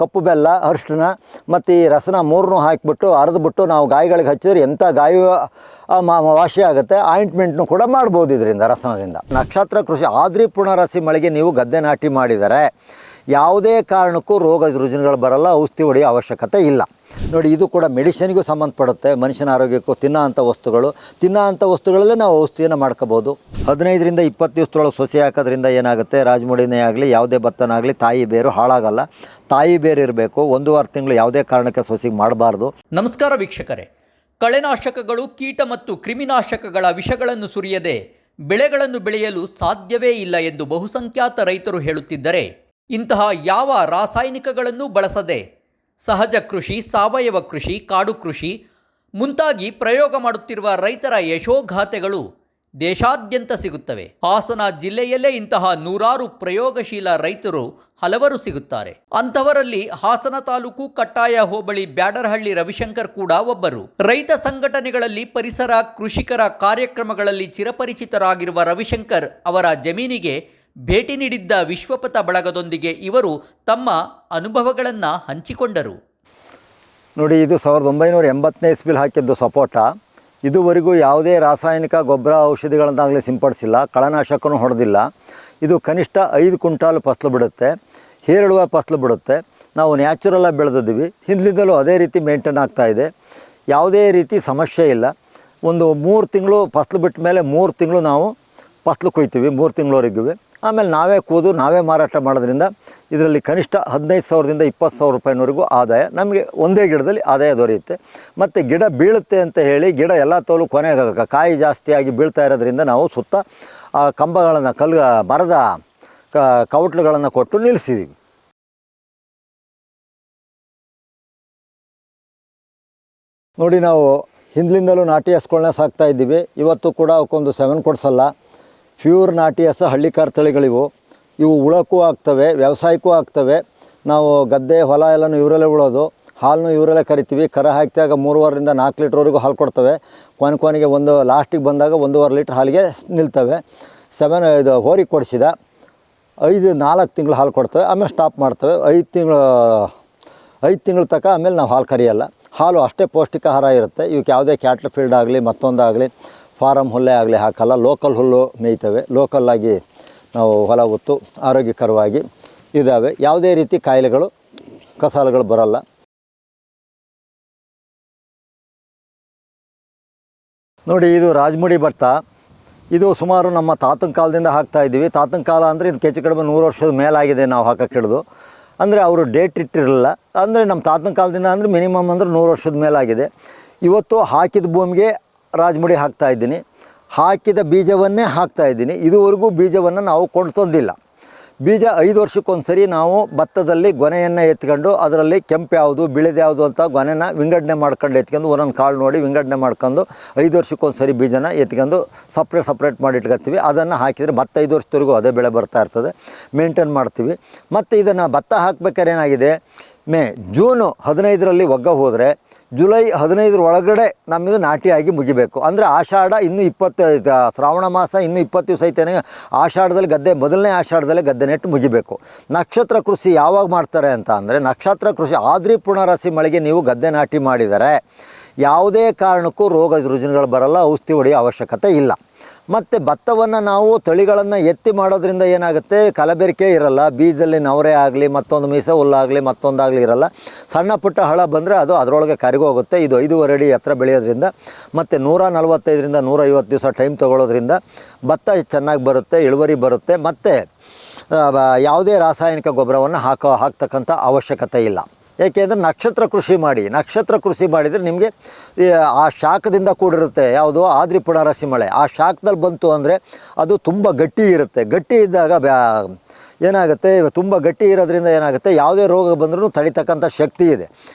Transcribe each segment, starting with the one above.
ಕಪ್ಪು ಬೆಲ್ಲ, ಅರಿಶಿಣ ಮತ್ತು ಈ ರಸನ ಮೂರನ್ನೂ ಹಾಕಿಬಿಟ್ಟು ಅರೆದ್ಬಿಟ್ಟು ನಾವು ಗಾಯಗಳಿಗೆ ಹಚ್ಚಿದ್ರೆ ಎಂಥ ಗಾಯ ವಾಸಿ ಆಗುತ್ತೆ. ಆಯಿಂಟ್ಮೆಂಟ್ನು ಕೂಡ ಮಾಡ್ಬೋದು ಇದರಿಂದ, ರಸನದಿಂದ. ನಕ್ಷತ್ರ ಕೃಷಿ ಆದ್ರಿ ಪುನರಾಸಿ ಮಳೆಗೆ ನೀವು ಗದ್ದೆ ನಾಟಿ ಮಾಡಿದರೆ ಯಾವುದೇ ಕಾರಣಕ್ಕೂ ರೋಗ ರುಜಿನಗಳು ಬರಲ್ಲ, ಔಷಧಿ ಹೊಡೆಯೋ ಅವಶ್ಯಕತೆ ಇಲ್ಲ. ನೋಡಿ, ಇದು ಕೂಡ ಮೆಡಿಸಿನ್ಗೂ ಸಂಬಂಧಪಡುತ್ತೆ, ಮನುಷ್ಯನ ಆರೋಗ್ಯಕ್ಕೂ. ತಿನ್ನೋ ವಸ್ತುಗಳಲ್ಲೇ ನಾವು ಔಷಧಿಯನ್ನು ಮಾಡ್ಕೋಬೋದು. 15ರಿಂದ 20 ದಿವಸದೊಳಗೆ ಸೊಸೆ ಹಾಕೋದ್ರಿಂದ ಏನಾಗುತ್ತೆ, ರಾಜಮುಡಿನೇ ಆಗಲಿ ಯಾವುದೇ ಭತ್ತನಾಗಲಿ ತಾಯಿ ಬೇರು ಹಾಳಾಗಲ್ಲ. ತಾಯಿ ಬೇರು ಇರಬೇಕು. 1.5 ತಿಂಗಳು ಯಾವುದೇ ಕಾರಣಕ್ಕೆ ಸೊಸೆಗೆ ಮಾಡಬಾರ್ದು. ನಮಸ್ಕಾರ ವೀಕ್ಷಕರೇ. ಕಳೆನಾಶಕಗಳು, ಕೀಟ ಮತ್ತು ಕ್ರಿಮಿನಾಶಕಗಳ ವಿಷಗಳನ್ನು ಸುರಿಯದೆ ಬೆಳೆಗಳನ್ನು ಬೆಳೆಯಲು ಸಾಧ್ಯವೇ ಇಲ್ಲ ಎಂದು ಬಹುಸಂಖ್ಯಾತ ರೈತರು ಹೇಳುತ್ತಿದ್ದರೆ, ಇಂತಹ ಯಾವ ರಾಸಾಯನಿಕಗಳನ್ನು ಬಳಸದೆ ಸಹಜ ಕೃಷಿ, ಸಾವಯವ ಕೃಷಿ, ಕಾಡು ಕೃಷಿ ಮುಂತಾಗಿ ಪ್ರಯೋಗ ಮಾಡುತ್ತಿರುವ ರೈತರ ಯಶೋಗಾಥೆಗಳು ದೇಶಾದ್ಯಂತ ಸಿಗುತ್ತವೆ. ಹಾಸನ ಜಿಲ್ಲೆಯಲ್ಲೇ ಇಂತಹ ನೂರಾರು ಪ್ರಯೋಗಶೀಲ ರೈತರು ಹಲವರು ಸಿಗುತ್ತಾರೆ. ಅಂಥವರಲ್ಲಿ ಹಾಸನ ತಾಲೂಕು ಕಟ್ಟಾಯ ಹೋಬಳಿ ಬ್ಯಾಡರಹಳ್ಳಿ ರವಿಶಂಕರ್ ಕೂಡ ಒಬ್ಬರು. ರೈತ ಸಂಘಟನೆಗಳಲ್ಲಿ, ಪರಿಸರ, ಕೃಷಿಕರ ಕಾರ್ಯಕ್ರಮಗಳಲ್ಲಿ ಚಿರಪರಿಚಿತರಾಗಿರುವ ರವಿಶಂಕರ್ ಅವರ ಜಮೀನಿಗೆ ಭೇಟಿ ನೀಡಿದ್ದ ವಿಶ್ವಪಥ ಬಳಗದೊಂದಿಗೆ ಇವರು ತಮ್ಮ ಅನುಭವಗಳನ್ನು ಹಂಚಿಕೊಂಡರು. ನೋಡಿ, ಇದು 1980ನೇ ಇಸ್ವಿಲಿ ಹಾಕಿದ್ದು ಸಪೋಟ. ಇದುವರೆಗೂ ಯಾವುದೇ ರಾಸಾಯನಿಕ ಗೊಬ್ಬರ, ಔಷಧಿಗಳನ್ನಾಗಲಿ ಸಿಂಪಡಿಸಿಲ್ಲ, ಕಳೆನಾಶಕನೂ ಹೊಡೆದಿಲ್ಲ. ಇದು ಕನಿಷ್ಠ 5 ಕ್ವಿಂಟಾಲ್ ಫಸಲು ಬಿಡುತ್ತೆ, ಹೇರಳುವ ಫಸಲು ಬಿಡುತ್ತೆ. ನಾವು ನ್ಯಾಚುರಲಾಗಿ ಬೆಳೆದಿದ್ದೀವಿ. ಹಿಂದಿನಿಂದಲೂ ಅದೇ ರೀತಿ ಮೇಂಟೈನ್ ಆಗ್ತಾಯಿದೆ. ಯಾವುದೇ ರೀತಿ ಸಮಸ್ಯೆ ಇಲ್ಲ. ಒಂದು 3 ತಿಂಗಳು ಫಸಲು ಬಿಟ್ಟ ಮೇಲೆ 3 ತಿಂಗಳು ನಾವು ಫಸಲು ಕೊಯ್ತೀವಿ, 3 ತಿಂಗಳವರೆಗೂ. ಆಮೇಲೆ ನಾವೇ ಕೂದು ನಾವೇ ಮಾರಾಟ ಮಾಡೋದ್ರಿಂದ ಇದರಲ್ಲಿ ಕನಿಷ್ಠ 15,000ದಿಂದ 20,000 ರೂಪಾಯಿವರೆಗೂ ಆದಾಯ ನಮಗೆ ಒಂದೇ ಗಿಡದಲ್ಲಿ ಆದಾಯ ದೊರೆಯುತ್ತೆ. ಮತ್ತು ಗಿಡ ಬೀಳುತ್ತೆ ಅಂತ ಹೇಳಿ ಗಿಡ ಎಲ್ಲ ತೋಲು ಕೊನೆಗೆ ಕಾಯಿ ಜಾಸ್ತಿಯಾಗಿ ಬೀಳ್ತಾ ಇರೋದ್ರಿಂದ ನಾವು ಸುತ್ತ ಆ ಕಂಬಗಳನ್ನು, ಮರದ ಕವಟ್ಲುಗಳನ್ನು ಕೊಟ್ಟು ನಿಲ್ಲಿಸಿದ್ದೀವಿ. ನೋಡಿ, ನಾವು ಹಿಂದಿನಿಂದಲೂ ನಾಟಿ ಹಸುಗಳನ್ನ ಸಾಕ್ತಾ ಇದ್ದೀವಿ. ಇವತ್ತು ಕೂಡ ಅವಕ್ಕೊಂದು 7 ಕೊಡಿಸಲ್ಲ. ಪ್ಯೂರ್ ನಾಟಿ ಹಸು ಹಳ್ಳಿಕಾರ್ ತಳಿಗಳಿವು. ಇವು ಉಳಕ್ಕೂ ಆಗ್ತವೆ, ವ್ಯವಸಾಯಕ್ಕೂ ಆಗ್ತವೆ. ನಾವು ಗದ್ದೆ ಹೊಲ ಎಲ್ಲನೂ ಇವರಲ್ಲೇ ಉಳೋದು. ಹಾಲನ್ನು ಇವರಲ್ಲೇ ಕರಿತೀವಿ. ಕರ ಹಾಕಿದಾಗ 3.5ರಿಂದ 4 ಲೀಟ್ರ್ವರೆಗೂ ಹಾಲು ಕೊಡ್ತವೆ. ಕೊನೆಗೆ ಒಂದು ಲಾಸ್ಟಿಗೆ ಬಂದಾಗ 1.5 ಲೀಟ್ರ್ ಹಾಲಿಗೆ ನಿಲ್ತವೆ. ಇದು ಹೋರಿಗೆ ಕೊಡಿಸಿದ 4 ತಿಂಗಳು ಹಾಲು ಕೊಡ್ತವೆ, ಆಮೇಲೆ ಸ್ಟಾಪ್ ಮಾಡ್ತವೆ. 5 ತಿಂಗಳ ತನಕ ಆಮೇಲೆ ನಾವು ಹಾಲು ಕರಿಯಲ್ಲ. ಹಾಲು ಅಷ್ಟೇ ಪೌಷ್ಟಿಕ ಆಹಾರ ಇರುತ್ತೆ. ಇವಕ್ಕೆ ಯಾವುದೇ ಕ್ಯಾಟ್ಲ್ ಫೀಲ್ಡ್ ಆಗಲಿ, ಮತ್ತೊಂದಾಗಲಿ, ಫಾರಮ್ ಹುಲ್ಲೇ ಆಗಲಿ ಹಾಕಲ್ಲ. ಲೋಕಲ್ ಹುಲ್ಲು ಮೇಯ್ತವೆ. ಲೋಕಲ್ಲಾಗಿ ನಾವು ಹೊಲ ಹೊತ್ತು ಆರೋಗ್ಯಕರವಾಗಿ ಇದ್ದಾವೆ. ಯಾವುದೇ ರೀತಿ ಕಾಯಿಲೆಗಳು, ಕಸಾಲೆಗಳು ಬರಲ್ಲ. ನೋಡಿ, ಇದು ರಾಜಮುಡಿ ಭತ್ತ. ಇದು ಸುಮಾರು ನಮ್ಮ ತಾತನ ಕಾಲದಿಂದ ಹಾಕ್ತಾಯಿದ್ದೀವಿ. ತಾತನ ಕಾಲ ಅಂದರೆ ಇದು ಹೆಚ್ಚು ಕಡಿಮೆ 100 ವರ್ಷದ ಮೇಲಾಗಿದೆ ನಾವು ಹಾಕೋಕ್ಕೆ ಹಿಡಿದು. ಅಂದರೆ ಅವರು ಡೇಟ್ ಇಟ್ಟಿರಲಿಲ್ಲ. ಅಂದರೆ ನಮ್ಮ ತಾತನ ಕಾಲದಿಂದ ಅಂದರೆ ಮಿನಿಮಮ್ ಅಂದರೆ 100 ವರ್ಷದ ಮೇಲಾಗಿದೆ. ಇವತ್ತು ಹಾಕಿದ ಭೂಮಿಗೆ ರಾಜಮುಡಿ ಹಾಕ್ತಾಯಿದ್ದೀನಿ. ಹಾಕಿದ ಬೀಜವನ್ನೇ ಹಾಕ್ತಾಯಿದ್ದೀನಿ. ಇದುವರೆಗೂ ಬೀಜವನ್ನು ನಾವು ಕೊಂಡು ತಂದಿಲ್ಲ. ಬೀಜ 5 ವರ್ಷಕ್ಕೊಂದು ಸರಿ ನಾವು ಭತ್ತದಲ್ಲಿ ಗೊನೆಯನ್ನು ಎತ್ಕೊಂಡು ಅದರಲ್ಲಿ ಕೆಂಪು ಯಾವುದು, ಬಿಳಿದು ಯಾವುದು ಅಂತ ಗೊನೆನ ವಿಂಗಡಣೆ ಮಾಡ್ಕೊಂಡು ಎತ್ಕೊಂಡು ಒಂದೊಂದು ಕಾಳು ನೋಡಿ ವಿಂಗಡಣೆ ಮಾಡ್ಕೊಂಡು 5 ವರ್ಷಕ್ಕೊಂದು ಸರಿ ಬೀಜನ ಎತ್ಕೊಂಡು ಸಪ್ರೇಟ್ ಮಾಡಿ ಇಟ್ಕೊತೀವಿ. ಅದನ್ನು ಹಾಕಿದರೆ ಮತ್ತೆ 5 ವರ್ಷದವರೆಗೂ ಅದೇ ಬೆಳೆ ಬರ್ತಾ ಇರ್ತದೆ. ಮೇಂಟೈನ್ ಮಾಡ್ತೀವಿ. ಮತ್ತು ಇದನ್ನು ಭತ್ತ ಹಾಕ್ಬೇಕಾದ್ರೆ ಏನಾಗಿದೆ, ಜೂನು 15ರಲ್ಲಿ ಒಗ್ಗ ಹೋದರೆ ಜುಲೈ 15 ಒಳಗಡೆ ನಮ್ಮದು ನಾಟಿಯಾಗಿ ಮುಗಿಬೇಕು. ಅಂದರೆ ಆಷಾಢ ಇನ್ನೂ 20, ಶ್ರಾವಣ ಮಾಸ ಇನ್ನೂ 20 ದಿವಸ ಐತೇನೆ. ಆಷಾಢದಲ್ಲಿ ಗದ್ದೆ, ಮೊದಲನೇ ಆಷಾಢದಲ್ಲೇ ಗದ್ದೆ ನೆಟ್ಟು ಮುಗಿಬೇಕು. ನಕ್ಷತ್ರ ಕೃಷಿ ಯಾವಾಗ ಮಾಡ್ತಾರೆ ಅಂತ ಅಂದರೆ, ನಕ್ಷತ್ರ ಕೃಷಿ ಆದ್ರಿ ಪುನರಾಸಿ ಮಳೆಗೆ ನೀವು ಗದ್ದೆ ನಾಟಿ ಮಾಡಿದರೆ ಯಾವುದೇ ಕಾರಣಕ್ಕೂ ರೋಗ ರುಜಿನಗಳು ಬರಲ್ಲ, ಔಷಧಿ ಹೊಡೆಯೋ ಅವಶ್ಯಕತೆ ಇಲ್ಲ. ಮತ್ತು ಭತ್ತವನ್ನು ನಾವು ತಳಿಗಳನ್ನು ಎತ್ತಿ ಮಾಡೋದ್ರಿಂದ ಏನಾಗುತ್ತೆ, ಕಲಬೆರಕೆ ಇರಲ್ಲ. ಬೀಜದಲ್ಲಿ ನವರೆ ಆಗಲಿ, ಮತ್ತೊಂದು ಮೀಸೆ ಹುಲ್ಲಾಗಲಿ, ಮತ್ತೊಂದಾಗಲಿ ಇರಲ್ಲ. ಸಣ್ಣ ಪುಟ್ಟ ಹಳ ಬಂದರೆ ಅದು ಅದರೊಳಗೆ ಕರಿಗೋಗುತ್ತೆ. ಇದು 5.5 ಅಡಿ ಎತ್ತರ ಬೆಳೆಯೋದ್ರಿಂದ ಮತ್ತು 145ರಿಂದ 150 ದಿವಸ ಟೈಮ್ ತೊಗೊಳ್ಳೋದ್ರಿಂದ ಭತ್ತ ಚೆನ್ನಾಗಿ ಬರುತ್ತೆ, ಇಳುವರಿ ಬರುತ್ತೆ. ಮತ್ತು ಯಾವುದೇ ರಾಸಾಯನಿಕ ಗೊಬ್ಬರವನ್ನು ಹಾಕ್ತಕ್ಕಂಥ ಅವಶ್ಯಕತೆ ಇಲ್ಲ. ಏಕೆಂದರೆ ನಕ್ಷತ್ರ ಕೃಷಿ ಮಾಡಿದರೆ ನಿಮಗೆ ಆ ಶಾಖದಿಂದ ಕೂಡಿರುತ್ತೆ. ಯಾವುದು ಆದ್ರಿ ಪುನರಾಸಿ ಮಳೆ. ಆ ಶಾಖದಲ್ಲಿ ಬಂತು ಅಂದರೆ ಅದು ತುಂಬ ಗಟ್ಟಿ ಇರುತ್ತೆ. ಗಟ್ಟಿ ಇದ್ದಾಗ ಏನಾಗುತ್ತೆ, ತುಂಬ ಗಟ್ಟಿ ಇರೋದ್ರಿಂದ ಏನಾಗುತ್ತೆ, ಯಾವುದೇ ರೋಗ ಬಂದರೂ ತಡಿತಕ್ಕಂಥ ಶಕ್ತಿ ಇದೆ.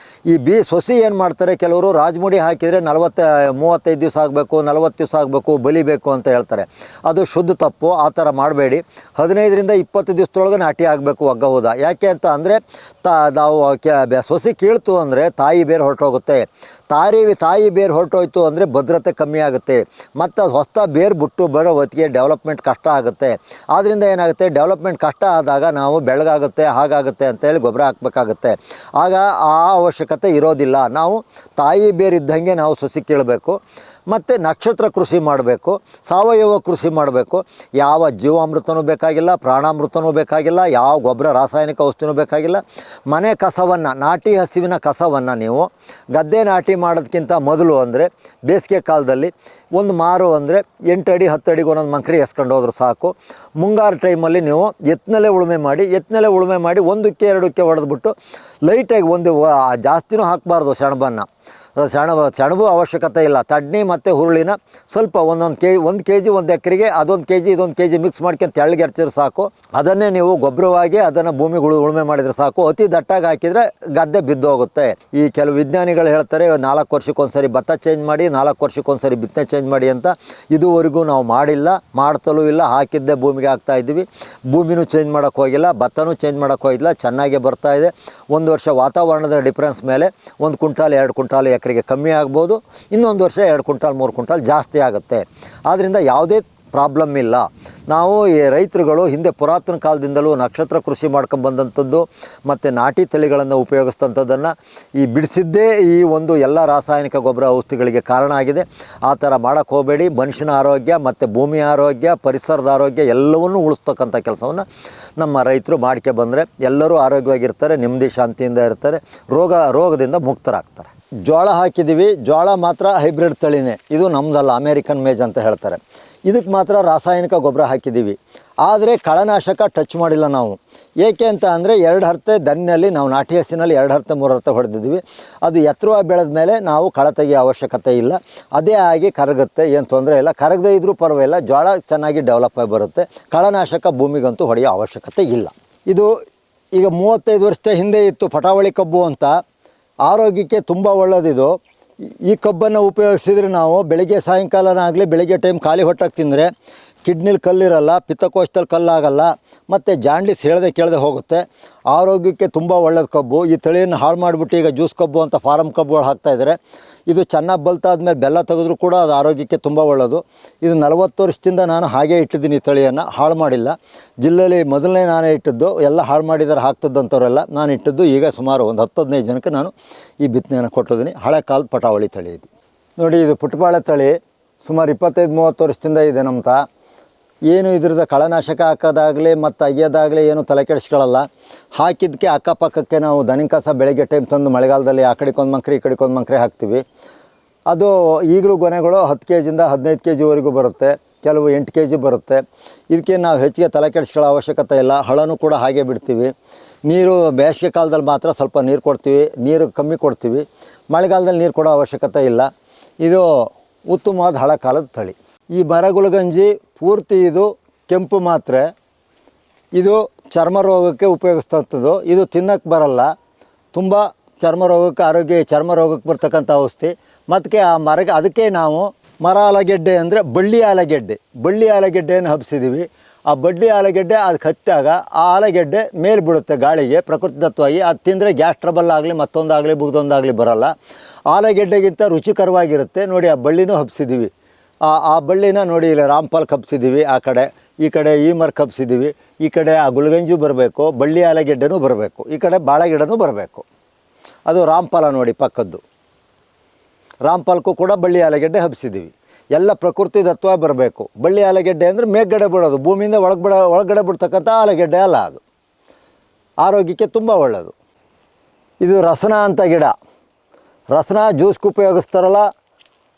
ಈ ಸೊಸಿ ಏನು ಮಾಡ್ತಾರೆ, ಕೆಲವರು ರಾಜಮುಡಿ ಹಾಕಿದರೆ 35 ದಿವಸ ಆಗಬೇಕು, 40 ದಿವಸ ಆಗಬೇಕು, ಬಲಿಬೇಕು ಅಂತ ಹೇಳ್ತಾರೆ. ಅದು ಶುದ್ಧ ತಪ್ಪು. ಆ ಥರ ಮಾಡಬೇಡಿ. 15ರಿಂದ 20 ದಿವಸದೊಳಗೆ ನಾಟಿ ಆಗಬೇಕು ಒಗ್ಗ ಹೋದ. ಯಾಕೆ ಅಂತ ಅಂದರೆ ನಾವು ಸೊಸಿ ಕೀಳ್ತು ಅಂದರೆ ತಾಯಿ ಬೇರೆ ಹೊರಟೋಗುತ್ತೆ. ತಾಯಿ ಬೇರೆ ಹೊರಟೋಯ್ತು ಅಂದರೆ ಭದ್ರತೆ ಕಮ್ಮಿ ಆಗುತ್ತೆ. ಮತ್ತು ಹೊಸ ಬೇರೆ ಬಿಟ್ಟು ಬರೋ ಹೊತ್ತಿಗೆ ಡೆವಲಪ್ಮೆಂಟ್ ಕಷ್ಟ ಆಗುತ್ತೆ. ಆದ್ದರಿಂದ ಏನಾಗುತ್ತೆ, ಡೆವಲಪ್ಮೆಂಟ್ ಕಷ್ಟ ಆದಾಗ ನಾವು ಬೆಳಗಾಗುತ್ತೆ ಹಾಗಾಗುತ್ತೆ ಅಂತೇಳಿ ಗೊಬ್ಬರ ಹಾಕಬೇಕಾಗುತ್ತೆ. ಆಗ ಆ ಅವಶ್ಯಕತೆ ಇರೋದಿಲ್ಲ. ನಾವು ತಾಯಿ ಬೇರೆ ಇದ್ದಂಗೆ ನಾವು ಸಸಿ ಕೀಳಬೇಕು. ಮತ್ತು ನಕ್ಷತ್ರ ಕೃಷಿ ಮಾಡಬೇಕು, ಸಾವಯವ ಕೃಷಿ ಮಾಡಬೇಕು. ಯಾವ ಜೀವಾಮೃತನೂ ಬೇಕಾಗಿಲ್ಲ, ಪ್ರಾಣಾಮೃತನೂ ಬೇಕಾಗಿಲ್ಲ, ಯಾವ ಗೊಬ್ಬರ ರಾಸಾಯನಿಕ ವಸ್ತುನೂ ಬೇಕಾಗಿಲ್ಲ. ಮನೆ ಕಸವನ್ನು, ನಾಟಿ ಹಸುವಿನ ಕಸವನ್ನು ನೀವು ಗದ್ದೆ ನಾಟಿ ಮಾಡೋದಕ್ಕಿಂತ ಮೊದಲು ಅಂದರೆ ಬೇಸಿಗೆ ಕಾಲದಲ್ಲಿ ಒಂದು ಮಾರು ಅಂದರೆ 8 ಅಡಿ 10 ಅಡಿಗೆ ಒಂದೊಂದು ಮಂಕ್ರಿ ಎಸ್ಕೊಂಡು ಹೋದ್ರು ಸಾಕು. ಮುಂಗಾರು ಟೈಮಲ್ಲಿ ನೀವು ಎತ್ತನಲ್ಲೇ ಉಳುಮೆ ಮಾಡಿ 1ಕ್ಕೆ 2ಕ್ಕೆ ಹೊಡೆದ್ಬಿಟ್ಟು ಲೈಟಾಗಿ ಜಾಸ್ತಿನೂ ಹಾಕಬಾರ್ದು ಸೆಣಬು ಅವಶ್ಯಕತೆ ಇಲ್ಲ. ತಡ್ನಿ ಮತ್ತು ಹುರುಳಿನ ಸ್ವಲ್ಪ 1 ಕೆ ಜಿ 1 ಎಕರೆಗೆ ಅದೊಂದು ಕೆ ಜಿ ಇದೊಂದು ಕೆ ಜಿ ಮಿಕ್ಸ್ ಮಾಡ್ಕೊಂಡು ತೆಳ್ಳಗೆ ಎರ್ಚಿದ್ರೆ ಸಾಕು. ಅದನ್ನೇ ನೀವು ಗೊಬ್ಬರವಾಗಿ ಅದನ್ನು ಭೂಮಿಗಳು ಉಳುಮೆ ಮಾಡಿದರೆ ಸಾಕು. ಅತಿ ದಟ್ಟಾಗಿ ಹಾಕಿದರೆ ಗದ್ದೆ ಬಿದ್ದೋಗುತ್ತೆ. ಈ ಕೆಲವು ವಿಜ್ಞಾನಿಗಳು ಹೇಳ್ತಾರೆ 4 ವರ್ಷಕ್ಕೊಂದ್ಸರಿ ಭತ್ತ ಚೇಂಜ್ ಮಾಡಿ, 4 ವರ್ಷಕ್ಕೊಂದ್ಸರಿ ಬಿತ್ತನೆ ಚೇಂಜ್ ಮಾಡಿ ಅಂತ. ಇದುವರೆಗೂ ನಾವು ಮಾಡಿಲ್ಲ, ಮಾಡ್ತಲೂ ಇಲ್ಲ. ಹಾಕಿದ್ದೇ ಭೂಮಿಗೆ ಹಾಕ್ತಾಯಿದ್ದೀವಿ. ಭೂಮಿನೂ ಚೇಂಜ್ ಮಾಡೋಕ್ಕೆ ಹೋಗಿಲ್ಲ, ಭತ್ತನೂ ಚೇಂಜ್ ಮಾಡೋಕ್ಕೆ ಹೋಗಿಲ್ಲ. ಚೆನ್ನಾಗೇ ಬರ್ತಾಯಿದೆ. ಒಂದು ವರ್ಷ ವಾತಾವರಣದ ಡಿಫ್ರೆನ್ಸ್ ಮೇಲೆ 1 ಕ್ವಿಂಟಾಲ್ 2 ಕ್ವಿಂಟಾಲ್ ಎಕರೆಗೆ ಕಮ್ಮಿ ಆಗ್ಬೋದು. ಇನ್ನೊಂದು ವರ್ಷ 2 ಕ್ವಿಂಟಾಲ್ 3 ಕ್ವಿಂಟಾಲ್ ಜಾಸ್ತಿ ಆಗುತ್ತೆ. ಆದ್ದರಿಂದ ಯಾವುದೇ ಪ್ರಾಬ್ಲಮ್ ಇಲ್ಲ. ನಾವು ಈ ರೈತರುಗಳು ಹಿಂದೆ ಪುರಾತನ ಕಾಲದಿಂದಲೂ ನಕ್ಷತ್ರ ಕೃಷಿ ಮಾಡ್ಕೊಂಬಂದಂಥದ್ದು ಮತ್ತು ನಾಟಿ ತಳಿಗಳನ್ನು ಉಪಯೋಗಿಸ್ತಂಥದ್ದನ್ನು ಬಿಡಿಸಿದ್ದೇ ಈ ಒಂದು ಎಲ್ಲ ರಾಸಾಯನಿಕ ಗೊಬ್ಬರ ಔಷಧಿಗಳಿಗೆ ಕಾರಣ ಆಗಿದೆ. ಆ ಥರ ಮಾಡೋಕ್ಕೆ ಹೋಗಬೇಡಿ. ಮನುಷ್ಯನ ಆರೋಗ್ಯ ಮತ್ತು ಭೂಮಿ ಆರೋಗ್ಯ, ಪರಿಸರದ ಆರೋಗ್ಯ ಎಲ್ಲವನ್ನೂ ಉಳಿಸ್ತಕ್ಕಂಥ ಕೆಲಸವನ್ನು ನಮ್ಮ ರೈತರು ಮಾಡ್ಕೆ ಬಂದರೆ ಎಲ್ಲರೂ ಆರೋಗ್ಯವಾಗಿರ್ತಾರೆ, ನೆಮ್ಮದಿ ಶಾಂತಿಯಿಂದ ಇರ್ತಾರೆ, ರೋಗದಿಂದ ಮುಕ್ತರಾಗ್ತಾರೆ. ಜೋಳ ಹಾಕಿದ್ದೀವಿ. ಜೋಳ ಮಾತ್ರ ಹೈಬ್ರಿಡ್ ತಳಿನೇ. ಇದು ನಮ್ಮದಲ್ಲ, ಅಮೇರಿಕನ್ ಮೇಜ್ ಅಂತ ಹೇಳ್ತಾರೆ. ಇದಕ್ಕೆ ಮಾತ್ರ ರಾಸಾಯನಿಕ ಗೊಬ್ಬರ ಹಾಕಿದ್ದೀವಿ. ಆದರೆ ಕಳೆನಾಶಕ ಟಚ್ ಮಾಡಿಲ್ಲ ನಾವು. ಏಕೆ ಅಂತ ಅಂದರೆ 2 ಹರ್ತೆ ದನ್ನಲ್ಲಿ ನಾವು ನಾಟಿ ಹಸಿನಲ್ಲಿ 2 ಹರ್ತೆ 3 ಹರ್ತೆ ಹೊಡೆದಿದ್ದೀವಿ. ಅದು ಎತ್ತರವಾಗಿ ಬೆಳೆದ ಮೇಲೆ ನಾವು ಕಳೆ ತೆಗೆಯೋ ಅವಶ್ಯಕತೆ ಇಲ್ಲ. ಅದೇ ಆಗಿ ಕರಗುತ್ತೆ, ಏನು ತೊಂದರೆ ಇಲ್ಲ. ಕರಗದೇ ಇದ್ದರೂ ಪರವಾಗಿಲ್ಲ, ಜೋಳ ಚೆನ್ನಾಗಿ ಡೆವಲಪ್ ಆಗಿ ಬರುತ್ತೆ. ಕಳೆನಾಶಕ ಭೂಮಿಗಂತೂ ಹೊಡೆಯೋ ಅವಶ್ಯಕತೆ ಇಲ್ಲ. ಇದು ಈಗ 35 ವರ್ಷದ ಹಿಂದೆ ಇತ್ತು ಪಟಾವಳಿ ಕಬ್ಬು ಅಂತ. ಆರೋಗ್ಯಕ್ಕೆ ತುಂಬ ಒಳ್ಳೆಯದಿದು. ಈ ಕಬ್ಬನ್ನು ಉಪಯೋಗಿಸಿದ್ರೆ ನಾವು ಬೆಳಿಗ್ಗೆ ಸಾಯಂಕಾಲನಾಗಲಿ, ಬೆಳಿಗ್ಗೆ ಟೈಮ್ ಖಾಲಿ ಹೊಟ್ಟೆಗೆ ತಿಂದರೆ ಕಿಡ್ನಿಲಿ ಕಲ್ಲಿರಲ್ಲ, ಪಿತ್ತಕೋಶದಲ್ಲಿ ಕಲ್ಲಾಗಲ್ಲ, ಮತ್ತು ಜಾಂಡೀಸ್ ಕೇಳದೆ ಹೋಗುತ್ತೆ. ಆರೋಗ್ಯಕ್ಕೆ ತುಂಬ ಒಳ್ಳೆಯದು ಕಬ್ಬು. ಈ ತಳಿಯನ್ನು ಹಾಳು ಮಾಡಿಬಿಟ್ಟು ಈಗ ಜ್ಯೂಸ್ ಕಬ್ಬು ಅಂತ ಫಾರಮ್ ಕಬ್ಬುಗಳು ಹಾಕ್ತಾಯಿದ್ದಾರೆ. ಇದು ಚೆನ್ನಾಗಿ ಬಲ್ತಾದ್ಮೇಲೆ ಬೆಲ್ಲ ತೆಗೆದ್ರೂ ಕೂಡ ಅದು ಆರೋಗ್ಯಕ್ಕೆ ತುಂಬ ಒಳ್ಳೆಯದು. ಇದು 40 ವರ್ಷದಿಂದ ನಾನು ಹಾಗೇ ಇಟ್ಟಿದ್ದೀನಿ. ಈ ತಳಿಯನ್ನು ಹಾಳು ಮಾಡಿಲ್ಲ. ಜಿಲ್ಲೆಯಲ್ಲಿ ಮೊದಲನೇ ನಾನೇ ಇಟ್ಟಿದ್ದು. ಎಲ್ಲ ಹಾಳು ಮಾಡಿದ್ದಾರೆ ಹಾಕ್ತದ್ದಂಥವರೆಲ್ಲ. ನಾನು ಇಟ್ಟಿದ್ದು ಈಗ ಸುಮಾರು ಒಂದು 10-15 ಜನಕ್ಕೆ ನಾನು ಈ ಬಿತ್ತನೆಯನ್ನು ಕೊಟ್ಟಿದ್ದೀನಿ. ಹಳೆ ಕಾಲದ ಪಟಾವಳಿ ತಳಿ ಇದು. ನೋಡಿ, ಇದು ಪುಟ್ಟಬಾಳೆ ತಳಿ. ಸುಮಾರು 25-30 ವರ್ಷದಿಂದ ಇದೆ ನಮ್ತ. ಏನು ಇದ್ರದ್ದು ಕಳೆನಾಶಕ ಹಾಕೋದಾಗಲಿ ಮತ್ತು ಅಗಿಯೋದಾಗಲಿ ಏನು ತಲೆ ಕೆಡಿಸ್ಕೊಳ್ಳಲ್ಲ. ಹಾಕಿದ್ದಕ್ಕೆ ಅಕ್ಕಪಕ್ಕಕ್ಕೆ ನಾವು ದನಿನ ಕಸ ಬೆಳಗ್ಗೆ ಟೈಮ್ ತಂದು ಮಳೆಗಾಲದಲ್ಲಿ ಆ ಕಡೆಗೊಂದು ಮಂಕ್ರಿ ಈ ಕಡೆಗೊಂದು ಮಂಕ್ರಿ ಹಾಕ್ತೀವಿ. ಅದು ಈಗಲೂ ಗೊನೆಗಳು 10 ಕೆ ಜಿಯಿಂದ 15 ಕೆ ಜಿವರೆಗೂ ಬರುತ್ತೆ. ಕೆಲವು 8 ಕೆ ಜಿ ಬರುತ್ತೆ. ಇದಕ್ಕೆ ನಾವು ಹೆಚ್ಚಿಗೆ ತಲೆ ಕೆಡಿಸ್ಕೊಳ್ಳೋ ಅವಶ್ಯಕತೆ ಇಲ್ಲ. ಹಳನೂ ಕೂಡ ಹಾಗೆ ಬಿಡ್ತೀವಿ. ನೀರು ಬೇಸಿಗೆ ಕಾಲದಲ್ಲಿ ಮಾತ್ರ ಸ್ವಲ್ಪ ನೀರು ಕೊಡ್ತೀವಿ, ನೀರು ಕಮ್ಮಿ ಕೊಡ್ತೀವಿ. ಮಳೆಗಾಲದಲ್ಲಿ ನೀರು ಕೊಡೋ ಅವಶ್ಯಕತೆ ಇಲ್ಲ. ಇದು ಉತ್ತಮವಾದ ಹಳೆ ಕಾಲದ ತಳಿ. ಈ ಮರಗುಳಗಂಜಿ ಪೂರ್ತಿ ಇದು ಕೆಂಪು ಮಾತ್ರೆ. ಇದು ಚರ್ಮ ರೋಗಕ್ಕೆ ಉಪಯೋಗಿಸ್ತಂಥದ್ದು. ಇದು ತಿನ್ನಕ್ಕೆ ಬರಲ್ಲ. ತುಂಬ ಚರ್ಮ ರೋಗಕ್ಕೆ ಬರ್ತಕ್ಕಂಥ ಔಷಧಿ. ಮತ್ತು ಆ ಮರಗೆ ಅದಕ್ಕೆ ನಾವು ಮರ ಆಲೂಗೆಡ್ಡೆ ಅಂದರೆ ಬಳ್ಳಿ ಆಲೂಗೆಡ್ಡೆಯನ್ನು ಹಬ್ಸಿದ್ದೀವಿ. ಆ ಬಳ್ಳಿ ಆಲೂಗೆಡ್ಡೆ ಅದಕ್ಕೆ ಹತ್ತಿದಾಗ ಆ ಆಲೂಗೆಡ್ಡೆ ಮೇಲೆ ಬಿಡುತ್ತೆ ಗಾಳಿಗೆ ಪ್ರಕೃತಿದತ್ತವಾಗಿ. ಅದು ತಿಂದರೆ ಗ್ಯಾಸ್ ಟ್ರಬಲ್ ಆಗಲಿ ಮತ್ತೊಂದಾಗಲಿ ಬುಗ್ದೊಂದಾಗಲಿ ಬರೋಲ್ಲ. ಆಲೂಗೆಡ್ಡೆಗಿಂತ ರುಚಿಕರವಾಗಿರುತ್ತೆ. ನೋಡಿ, ಆ ಬಳ್ಳಿನೂ ಹಬ್ಸಿದ್ದೀವಿ. ಆ ಬಳ್ಳಿನ ನೋಡಿ, ಇಲ್ಲಿ ರಾಮ್ಫಲ ಹಬ್ಸಿದ್ದೀವಿ. ಈ ಕಡೆ ಈ ಮರ ಹಬ್ಸಿದ್ದೀವಿ. ಈ ಕಡೆ ಆ ಗುಲ್ಗಂಜು ಬರಬೇಕು, ಬಳ್ಳಿ ಆಲೂಗೆಡ್ಡೆನೂ ಬರಬೇಕು, ಈ ಕಡೆ ಬಾಳೆಗಿಡನೂ ಬರಬೇಕು. ಅದು ರಾಮ್ಫಲ ನೋಡಿ ಪಕ್ಕದ್ದು. ರಾಮ್ಫಲಕ್ಕೂ ಕೂಡ ಬಳ್ಳಿ ಆಲೂಗೆಡ್ಡೆ ಹಬ್ಸಿದ್ದೀವಿ. ಎಲ್ಲ ಪ್ರಕೃತಿ ದತ್ವ ಬರಬೇಕು. ಬಳ್ಳಿ ಆಲೂಗೆಡ್ಡೆ ಅಂದರೆ ಮೇಲ್ಗಡೆ ಬಿಡೋದು, ಭೂಮಿಯಿಂದ ಒಳಗಡೆ ಬಿಡ್ತಕ್ಕಂಥ ಆಲೂಗೆಡ್ಡೆ ಅಲ್ಲ. ಅದು ಆರೋಗ್ಯಕ್ಕೆ ತುಂಬ ಒಳ್ಳೆಯದು. ಇದು ರಸನ ಅಂತ ಗಿಡ. ರಸನ ಜ್ಯೂಸ್ಗೆ ಉಪಯೋಗಿಸ್ತಾರಲ್ಲ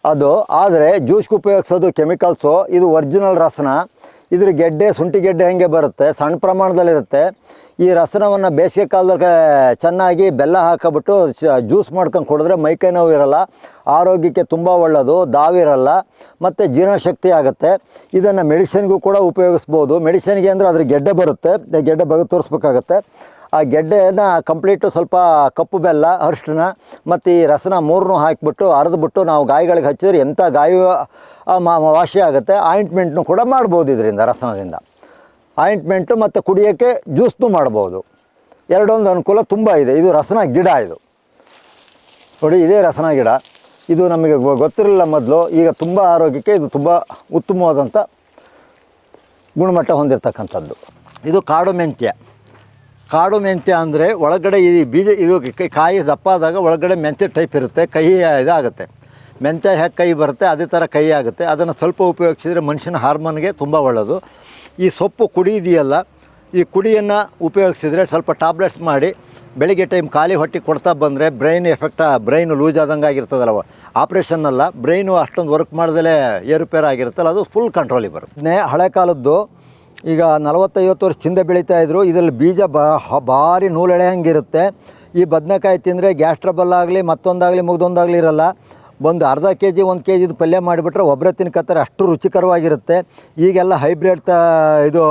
ಅದು. ಆದರೆ ಜ್ಯೂಸ್ಗೆ ಉಪಯೋಗಿಸೋದು ಕೆಮಿಕಲ್ಸು. ಇದು ಒರಿಜಿನಲ್ ರಸನ. ಇದ್ರ ಶುಂಠಿ ಗೆಡ್ಡೆ ಹೆಂಗೆ ಬರುತ್ತೆ, ಸಣ್ಣ ಪ್ರಮಾಣದಲ್ಲಿರುತ್ತೆ. ಈ ರಸನವನ್ನು ಬೇಸಿಗೆ ಕಾಲದಲ್ಲಿ ಚೆನ್ನಾಗಿ ಬೆಲ್ಲ ಹಾಕಿಬಿಟ್ಟು ಜ್ಯೂಸ್ ಮಾಡ್ಕೊಂಡು ಕುಡಿದ್ರೆ ಮೈಕೈ ನೋವು ಇರಲ್ಲ, ಆರೋಗ್ಯಕ್ಕೆ ತುಂಬ ಒಳ್ಳೆಯದು, ದಾವಿರಲ್ಲ ಮತ್ತು ಜೀರ್ಣಶಕ್ತಿ ಆಗುತ್ತೆ. ಇದನ್ನು ಮೆಡಿಸಿನ್ಗೂ ಕೂಡ ಉಪಯೋಗಿಸ್ಬೋದು. ಮೆಡಿಸಿನ್ಗೆ ಅಂದರೆ ಅದ್ರ ಗೆಡ್ಡೆ ಬರುತ್ತೆ, ಗೆಡ್ಡೆ ಬಗೆದು ತೋರಿಸ್ಬೇಕಾಗತ್ತೆ. ಆ ಗೆಡ್ಡೆಯನ್ನು ಕಂಪ್ಲೀಟು ಸ್ವಲ್ಪ ಕಪ್ಪು ಬೆಲ್ಲ ಅರಿಶಿನ ಮತ್ತು ಈ ರಸನ ಮೂರನ್ನೂ ಹಾಕಿಬಿಟ್ಟು ಅರೆದ್ಬಿಟ್ಟು ನಾವು ಗಾಯಗಳಿಗೆ ಹಚ್ಚಿದ್ರೆ ಎಂಥ ಗಾಯ ವಾಸಿ ಆಗುತ್ತೆ. ಆಯಿಂಟ್ಮೆಂಟ್ನು ಕೂಡ ಮಾಡ್ಬೋದು ಇದರಿಂದ, ರಸನದಿಂದ ಆಯಿಂಟ್ಮೆಂಟು ಮತ್ತು ಕುಡಿಯೋಕ್ಕೆ ಜ್ಯೂಸ್ನೂ ಮಾಡ್ಬೋದು. ಎರಡೊಂದು ಅನುಕೂಲ ತುಂಬ ಇದೆ. ಇದು ರಸನ ಗಿಡ, ಇದು ನೋಡಿ, ಇದೇ ರಸನ ಗಿಡ. ಇದು ನಮಗೆ ಗೊತ್ತಿರಲಿಲ್ಲ ಮೊದಲು, ಈಗ ತುಂಬ ಆರೋಗ್ಯಕ್ಕೆ ಇದು ತುಂಬ ಉತ್ತಮವಾದಂಥ ಗುಣಮಟ್ಟ ಹೊಂದಿರತಕ್ಕಂಥದ್ದು. ಇದು ಕಾಡು ಮೆಂತ್ಯ. ಕಾಡು ಮೆಂತ್ಯ ಅಂದರೆ ಒಳಗಡೆ ಈ ಬೀಜ, ಇದು ಕಾಯಿ ದಪ್ಪ ಆದಾಗ ಒಳಗಡೆ ಮೆಂತ್ಯ ಟೈಪ್ ಇರುತ್ತೆ, ಕಹಿ ಇದಾಗುತ್ತೆ. ಮೆಂತ್ಯ ಹೇಗೆ ಕಹಿ ಬರುತ್ತೆ ಅದೇ ಥರ ಕಹಿ ಆಗುತ್ತೆ. ಅದನ್ನು ಸ್ವಲ್ಪ ಉಪಯೋಗಿಸಿದರೆ ಮನುಷ್ಯನ ಹಾರ್ಮೋನ್ಗೆ ತುಂಬ ಒಳ್ಳೆಯದು. ಈ ಸೊಪ್ಪು ಕುಡಿ ಇದೆಯಲ್ಲ, ಈ ಕುಡಿಯನ್ನು ಉಪಯೋಗಿಸಿದರೆ ಸ್ವಲ್ಪ ಟ್ಯಾಬ್ಲೆಟ್ಸ್ ಮಾಡಿ ಬೆಳಿಗ್ಗೆ ಟೈಮ್ ಖಾಲಿ ಹೊಟ್ಟೆ ಕೊಡ್ತಾ ಬಂದರೆ ಬ್ರೈನು ಲೂಸ್ ಆದಂಗೆ ಆಗಿರ್ತದಲ್ಲ, ಆಪ್ರೇಷನ್ನಲ್ಲ, ಬ್ರೈನು ಅಷ್ಟೊಂದು ವರ್ಕ್ ಮಾಡ್ದಲೇ ಏರುಪೇರು ಆಗಿರುತ್ತಲ್ಲ, ಅದು ಫುಲ್ ಕಂಟ್ರೋಲಿಗೆ ಬರುತ್ತೆ. ಹಳೆ ಕಾಲದ್ದು ಈಗ 40-50 ವರ್ಷ ಹಿಂದೆ ಬೆಳೀತಾಯಿದ್ರು. ಇದರಲ್ಲಿ ಬೀಜ ಭಾರಿ ನೂಲೆಳೆ ಹಂಗಿರುತ್ತೆ. ಈ ಬದನೆಕಾಯಿ ತಿಂದರೆ ಗ್ಯಾಸ್ ಟ್ರಬಲ್ ಆಗಲಿ ಮತ್ತೊಂದಾಗಲಿ ಮುಗ್ದೊಂದಾಗಲಿ ಇರಲ್ಲ. ಒಂದು ಅರ್ಧ ಕೆ ಜಿ 1 kg ಪಲ್ಯ ಮಾಡಿಬಿಟ್ರೆ ಒಬ್ಬರೇ ತಿನ್ಕತ್ತಾರೆ, ಅಷ್ಟು ರುಚಿಕರವಾಗಿರುತ್ತೆ. ಈಗೆಲ್ಲ ಹೈಬ್ರಿಡ್ ಇದು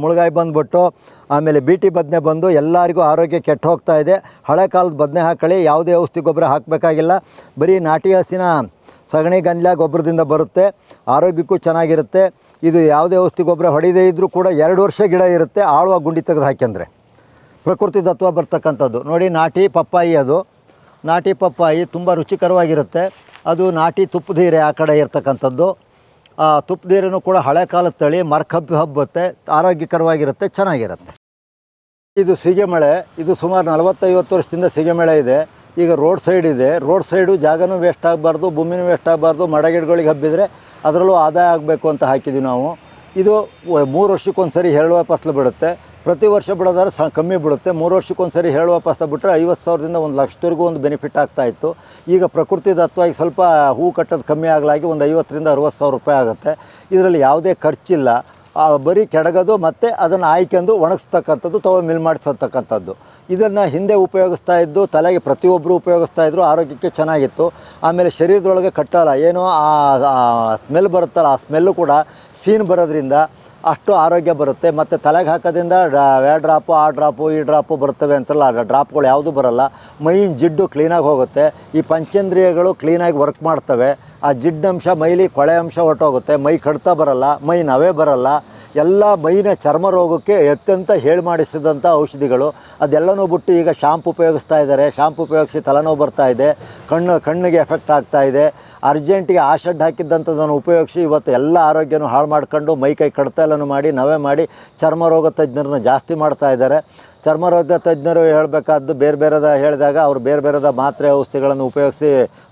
ಮುಳುಗಾಯಿ ಬಂದುಬಿಟ್ಟು ಆಮೇಲೆ ಬೀಟಿ ಬದನೆ ಬಂದು ಎಲ್ಲರಿಗೂ ಆರೋಗ್ಯ ಕೆಟ್ಟು ಹೋಗ್ತಾ ಇದೆ. ಹಳೆ ಕಾಲದ ಬದನೆ ಹಾಕೊಳ್ಳಿ, ಯಾವುದೇ ಔಷಧಿ ಗೊಬ್ಬರ ಹಾಕಬೇಕಾಗಿಲ್ಲ. ಬರೀ ನಾಟಿ ಹಸಿನ ಸಗಣಿ ಗಂಜಲ ಗೊಬ್ಬರದಿಂದ ಬರುತ್ತೆ, ಆರೋಗ್ಯಕ್ಕೂ ಚೆನ್ನಾಗಿರುತ್ತೆ. ಇದು ಯಾವುದೇ ಔಷಧಿ ಗೊಬ್ಬರ ಹೊಡಿದೇ ಇದ್ದರೂ ಕೂಡ 2 ವರ್ಷ ಗಿಡ ಇರುತ್ತೆ, ಆಳವಾಗಿ ಗುಂಡಿ ತೆಗೆದು ಹಾಕ್ಯಂದ್ರೆ. ಪ್ರಕೃತಿ ತತ್ವ ಬರ್ತಕ್ಕಂಥದ್ದು ನೋಡಿ. ನಾಟಿ ಪಪ್ಪಾಯಿ, ಅದು ನಾಟಿ ಪಪ್ಪಾಯಿ ತುಂಬ ರುಚಿಕರವಾಗಿರುತ್ತೆ. ಅದು ನಾಟಿ ತುಪ್ಪದೀರೆ ಆ ಕಡೆ ಇರ್ತಕ್ಕಂಥದ್ದು. ಆ ತುಪ್ಪದೀರೆನೂ ಕೂಡ ಹಳೆ ಕಾಲದ ತಳಿ, ಹಬ್ಬುತ್ತೆ, ಆರೋಗ್ಯಕರವಾಗಿರುತ್ತೆ, ಚೆನ್ನಾಗಿರುತ್ತೆ. ಇದು ಸೀಗೆಮಳೆ. ಇದು ಸುಮಾರು 40-50 ವರ್ಷದಿಂದ ಸೀಗೆಮಳೆ ಇದೆ. ಈಗ ರೋಡ್ ಸೈಡ್ ಇದೆ. ರೋಡ್ ಸೈಡು ಜಾಗನೂ ವೇಸ್ಟ್ ಆಗಬಾರ್ದು, ಭೂಮಿನೂ ವೇಸ್ಟ್ ಆಗಬಾರ್ದು. ಮರಗಿಡಗಳಿಗೆ ಹಬ್ಬಿದರೆ ಅದರಲ್ಲೂ ಆದಾಯ ಆಗಬೇಕು ಅಂತ ಹಾಕಿದ್ದೀವಿ ನಾವು. ಇದು 3 ವರ್ಷಕ್ಕೊಂದು ಸರಿ ಹೇಳುವ ಫಸಲು ಬಿಡುತ್ತೆ. ಪ್ರತಿ ವರ್ಷ ಬಿಡೋದಾದ್ರೆ ಕಮ್ಮಿ ಬಿಡುತ್ತೆ. 3 ವರ್ಷಕ್ಕೊಂದು ಸರಿ ಹೇಳುವ ಫಸಲು ಬಿಟ್ಟರೆ 50,000ದಿಂದ 1 ಲಕ್ಷದವರೆಗೂ ಒಂದು ಬೆನಿಫಿಟ್ ಆಗ್ತಾಯಿತ್ತು. ಈಗ ಪ್ರಕೃತಿ ದತ್ತವಾಗಿ ಸ್ವಲ್ಪ ಹೂ ಕಟ್ಟೋದು ಕಮ್ಮಿ ಆಗಲಾಗಿ ಒಂದು 50,000ರಿಂದ 60,000 ರೂಪಾಯಿ ಆಗುತ್ತೆ. ಇದರಲ್ಲಿ ಯಾವುದೇ ಖರ್ಚಿಲ್ಲ, ಬರೀ ಕೆಡಗೋದು ಮತ್ತು ಅದನ್ನು ಆಯ್ಕೊಂಡು ಒಣಗಿಸ್ತಕ್ಕಂಥದ್ದು, ಮಿಲ್ ಮಾಡಿಸ್ತಕ್ಕಂಥದ್ದು. ಇದನ್ನು ಹಿಂದೆ ಉಪಯೋಗಿಸ್ತಾ ಇದ್ದು ತಲೆಗೆ ಪ್ರತಿಯೊಬ್ಬರು ಉಪಯೋಗಿಸ್ತಾ ಇದ್ದರು, ಆರೋಗ್ಯಕ್ಕೆ ಚೆನ್ನಾಗಿತ್ತು. ಆಮೇಲೆ ಶರೀರದೊಳಗೆ ಕಟ್ಟಲ್ಲ, ಏನೋ ಆ ಸ್ಮೆಲ್ ಬರುತ್ತಲ್ಲ, ಆ ಸ್ಮೆಲ್ಲು ಕೂಡ ಸೀನ್ ಬರೋದ್ರಿಂದ ಅಷ್ಟು ಆರೋಗ್ಯ ಬರುತ್ತೆ. ಮತ್ತು ತಲೆಗೆ ಹಾಕೋದ್ರಿಂದ ಡ್ರಾಪು ಆ ಡ್ರಾಪು ಈ ಡ್ರಾಪು ಬರ್ತವೆ ಅಂತಲ್ಲ, ಆ ಡ್ರಾಪ್ಗಳು ಯಾವುದೂ ಬರೋಲ್ಲ. ಮೈಯಿನ ಜಿಡ್ಡು ಕ್ಲೀನಾಗಿ ಹೋಗುತ್ತೆ. ಈ ಪಂಚೇಂದ್ರಿಯಗಳು ಕ್ಲೀನಾಗಿ ವರ್ಕ್ ಮಾಡ್ತವೆ. ಆ ಜಿಡ್ಡಂಶ, ಮೈಲಿ ಕೊಳೆ ಅಂಶ ಹೊರಟೋಗುತ್ತೆ. ಮೈ ಕಡ್ತಾ ಬರಲ್ಲ, ಮೈ ನವೆ ಬರಲ್ಲ. ಎಲ್ಲ ಮೈನ ಚರ್ಮ ರೋಗಕ್ಕೆ ಅತ್ಯಂತ ಹೇಳಿ ಮಾಡಿಸಿದಂಥ ಔಷಧಿಗಳು. ಅದೆಲ್ಲನೂ ಬಿಟ್ಟು ಈಗ ಶಾಂಪು ಉಪಯೋಗಿಸ್ತಾ ಇದ್ದಾರೆ. ಶಾಂಪು ಉಪಯೋಗಿಸಿ ತಲೆನೋವು ಬರ್ತಾ ಇದೆ, ಕಣ್ಣಿಗೆ ಎಫೆಕ್ಟ್ ಆಗ್ತಾ ಇದೆ. ಅರ್ಜೆಂಟಿಗೆ ಆ ಶೆಡ್ ಹಾಕಿದ್ದಂಥದ್ದನ್ನು ಉಪಯೋಗಿಸಿ ಇವತ್ತು ಎಲ್ಲ ಆರೋಗ್ಯನೂ ಹಾಳು ಮಾಡ್ಕೊಂಡು ಮೈ ಕೈ ಕಡ್ತ ಎಲ್ಲನೂ ಮಾಡಿ ನವೆ ಮಾಡಿ ಚರ್ಮ ರೋಗ ತಜ್ಞರನ್ನ ಜಾಸ್ತಿ ಮಾಡ್ತಾ ಇದ್ದಾರೆ. ಚರ್ಮರೋಗ ತಜ್ಞರು ಹೇಳಬೇಕಾದ್ದು ಬೇರೆ ಹೇಳಿದಾಗ ಅವರು ಬೇರೆ ಮಾತ್ರೆ ಔಷಧಿಗಳನ್ನು ಉಪಯೋಗಿಸಿ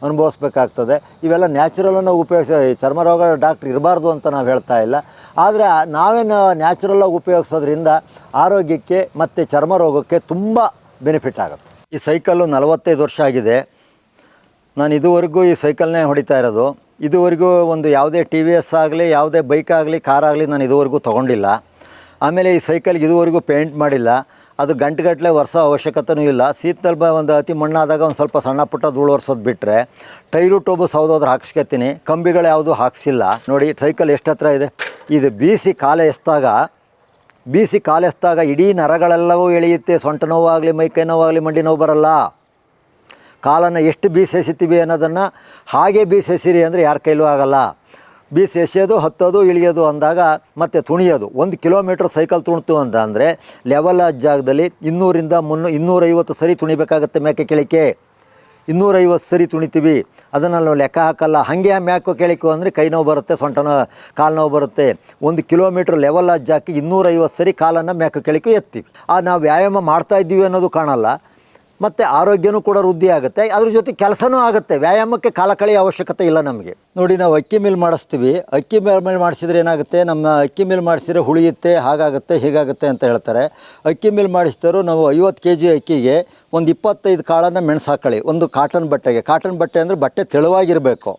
ಅನುಭವಿಸ್ಬೇಕಾಗ್ತದೆ. ಇವೆಲ್ಲ ನ್ಯಾಚುರಲನ್ನು ಉಪಯೋಗಿಸಿ ಚರ್ಮರೋಗ ಡಾಕ್ಟ್ರ್ ಇರಬಾರ್ದು ಅಂತ ನಾವು ಹೇಳ್ತಾ ಇಲ್ಲ. ಆದರೆ ನಾವೇನು ನ್ಯಾಚುರಲಾಗಿ ಉಪಯೋಗಿಸೋದ್ರಿಂದ ಆರೋಗ್ಯಕ್ಕೆ ಮತ್ತು ಚರ್ಮರೋಗಕ್ಕೆ ತುಂಬ ಬೆನಿಫಿಟ್ ಆಗುತ್ತೆ. ಈ ಸೈಕಲ್ಲು 45 ವರ್ಷ ಆಗಿದೆ. ನಾನು ಇದುವರೆಗೂ ಈ ಸೈಕಲ್ನೇ ಹೊಡಿತಾ ಇರೋದು. ಇದುವರೆಗೂ ಒಂದು ಯಾವುದೇ TVS ಆಗಲಿ, ಯಾವುದೇ ಬೈಕ್ ಆಗಲಿ, ಕಾರ್ ಆಗಲಿ ನಾನು ಇದುವರೆಗೂ ತೊಗೊಂಡಿಲ್ಲ. ಆಮೇಲೆ ಈ ಸೈಕಲ್ಗೆ ಇದುವರೆಗೂ ಪೇಂಟ್ ಮಾಡಿಲ್ಲ. ಅದು ಗಂಟೆಗಟ್ಟಲೆ ಒರೆಸೋ ಅವಶ್ಯಕತೆಯೂ ಇಲ್ಲ. ಶೀತದಲ್ಲಿ ಒಂದು ಅತಿ ಮಣ್ಣಾದಾಗ ಒಂದು ಸ್ವಲ್ಪ ಸಣ್ಣ ಪುಟ್ಟ ಧೂಳು ಒರೆಸೋದು ಬಿಟ್ಟರೆ ಟೈರು ಟೋಬು ಸೌದೋದ್ರೆ ಹಾಕ್ಸ್ಕೊತೀನಿ. ಕಂಬಿಗಳು ಯಾವುದೂ ಹಾಕ್ಸಿಲ್ಲ. ನೋಡಿ ಸೈಕಲ್ ಎಷ್ಟು ಹತ್ರ ಇದೆ. ಇದು ಬೀಸಿ ಕಾಲು ಎಸ್ದಾಗ ಇಡೀ ನರಗಳೆಲ್ಲವೂ ಎಳೆಯುತ್ತೆ. ಸೊಂಟ ನೋವಾಗಲಿ, ಮೈಕೈ ನೋವಾಗಲಿ, ಮಂಡಿ ನೋವು ಬರಲ್ಲ. ಕಾಲನ್ನು ಎಷ್ಟು ಬೀಸಿ ಎಸಿತೀವಿ ಅನ್ನೋದನ್ನು ಹಾಗೆ ಬೀಸಿ ಎಸಿರಿ ಅಂದರೆ ಯಾರ ಕೈಲೂ ಆಗಲ್ಲ. ಬೀಸಿ ಎಸೆಯೋದು, ಹತ್ತೋದು, ಇಳಿಯೋದು ಅಂದಾಗ ಮತ್ತು ತುಣಿಯೋದು. 1 ಕಿಲೋಮೀಟ್ರ್ ಸೈಕಲ್ ತುಣ್ತು ಅಂತ ಅಂದರೆ ಲೆವೆಲ್ ಜಾಗದಲ್ಲಿ 200ರಿಂದ 250 ಸರಿ ತುಣಿಬೇಕಾಗತ್ತೆ. ಮೇಕೆ ಕೆಳಿಕೆ 250 ಸರಿ ತುಣಿತೀವಿ. ಅದನ್ನು ನಾವು ಲೆಕ್ಕ ಹಾಕಲ್ಲ. ಹಾಗೆ ಮ್ಯಾಕು ಕೆಳಿಕು ಅಂದರೆ ಕೈ ನೋವು ಬರುತ್ತೆ, ಸೊಂಟ ನೋವು, ಕಾಲು ನೋವು ಬರುತ್ತೆ. 1 ಕಿಲೋಮೀಟ್ರ್ ಲೆವೆಲ್ ಹಾಕಿ 250 ಸರಿ ಕಾಲನ್ನು ಮ್ಯಾಕು ಕೆಳಿಕು ಎತ್ತೀವಿ. ನಾವು ವ್ಯಾಯಾಮ ಮಾಡ್ತಾಯಿದ್ದೀವಿ ಅನ್ನೋದು ಕಾಣಲ್ಲ. ಮತ್ತು ಆರೋಗ್ಯನೂ ಕೂಡ ವೃದ್ಧಿ ಆಗುತ್ತೆ. ಅದ್ರ ಜೊತೆ ಕೆಲಸನೂ ಆಗುತ್ತೆ. ವ್ಯಾಯಾಮಕ್ಕೆ ಕಾಲ ಕಳೆಯೋ ಅವಶ್ಯಕತೆ ಇಲ್ಲ ನಮಗೆ. ನೋಡಿ, ನಾವು ಅಕ್ಕಿ ಮಿಲ್ ಮಾಡಿಸ್ತೀವಿ. ಅಕ್ಕಿ ಮಿಲ್ ಮಾಡಿಸಿದ್ರೆ ಏನಾಗುತ್ತೆ, ನಮ್ಮ ಅಕ್ಕಿ ಮಿಲ್ ಮಾಡಿಸಿದ್ರೆ ಹುಳಿಯುತ್ತೆ, ಹಾಗಾಗುತ್ತೆ ಹೀಗಾಗುತ್ತೆ ಅಂತ ಹೇಳ್ತಾರೆ. ಅಕ್ಕಿ ಮಿಲ್ ಮಾಡಿಸಿದ್ರು ನಾವು 50 kg ಅಕ್ಕಿಗೆ ಒಂದು 25 ಕಾಳನ್ನು ಮೆಣಸು ಹಾಕೊಳ್ಳಿ. ಒಂದು ಕಾಟನ್ ಬಟ್ಟೆ ಅಂದರೆ ಬಟ್ಟೆ ತೆಳುವಾಗಿರಬೇಕು.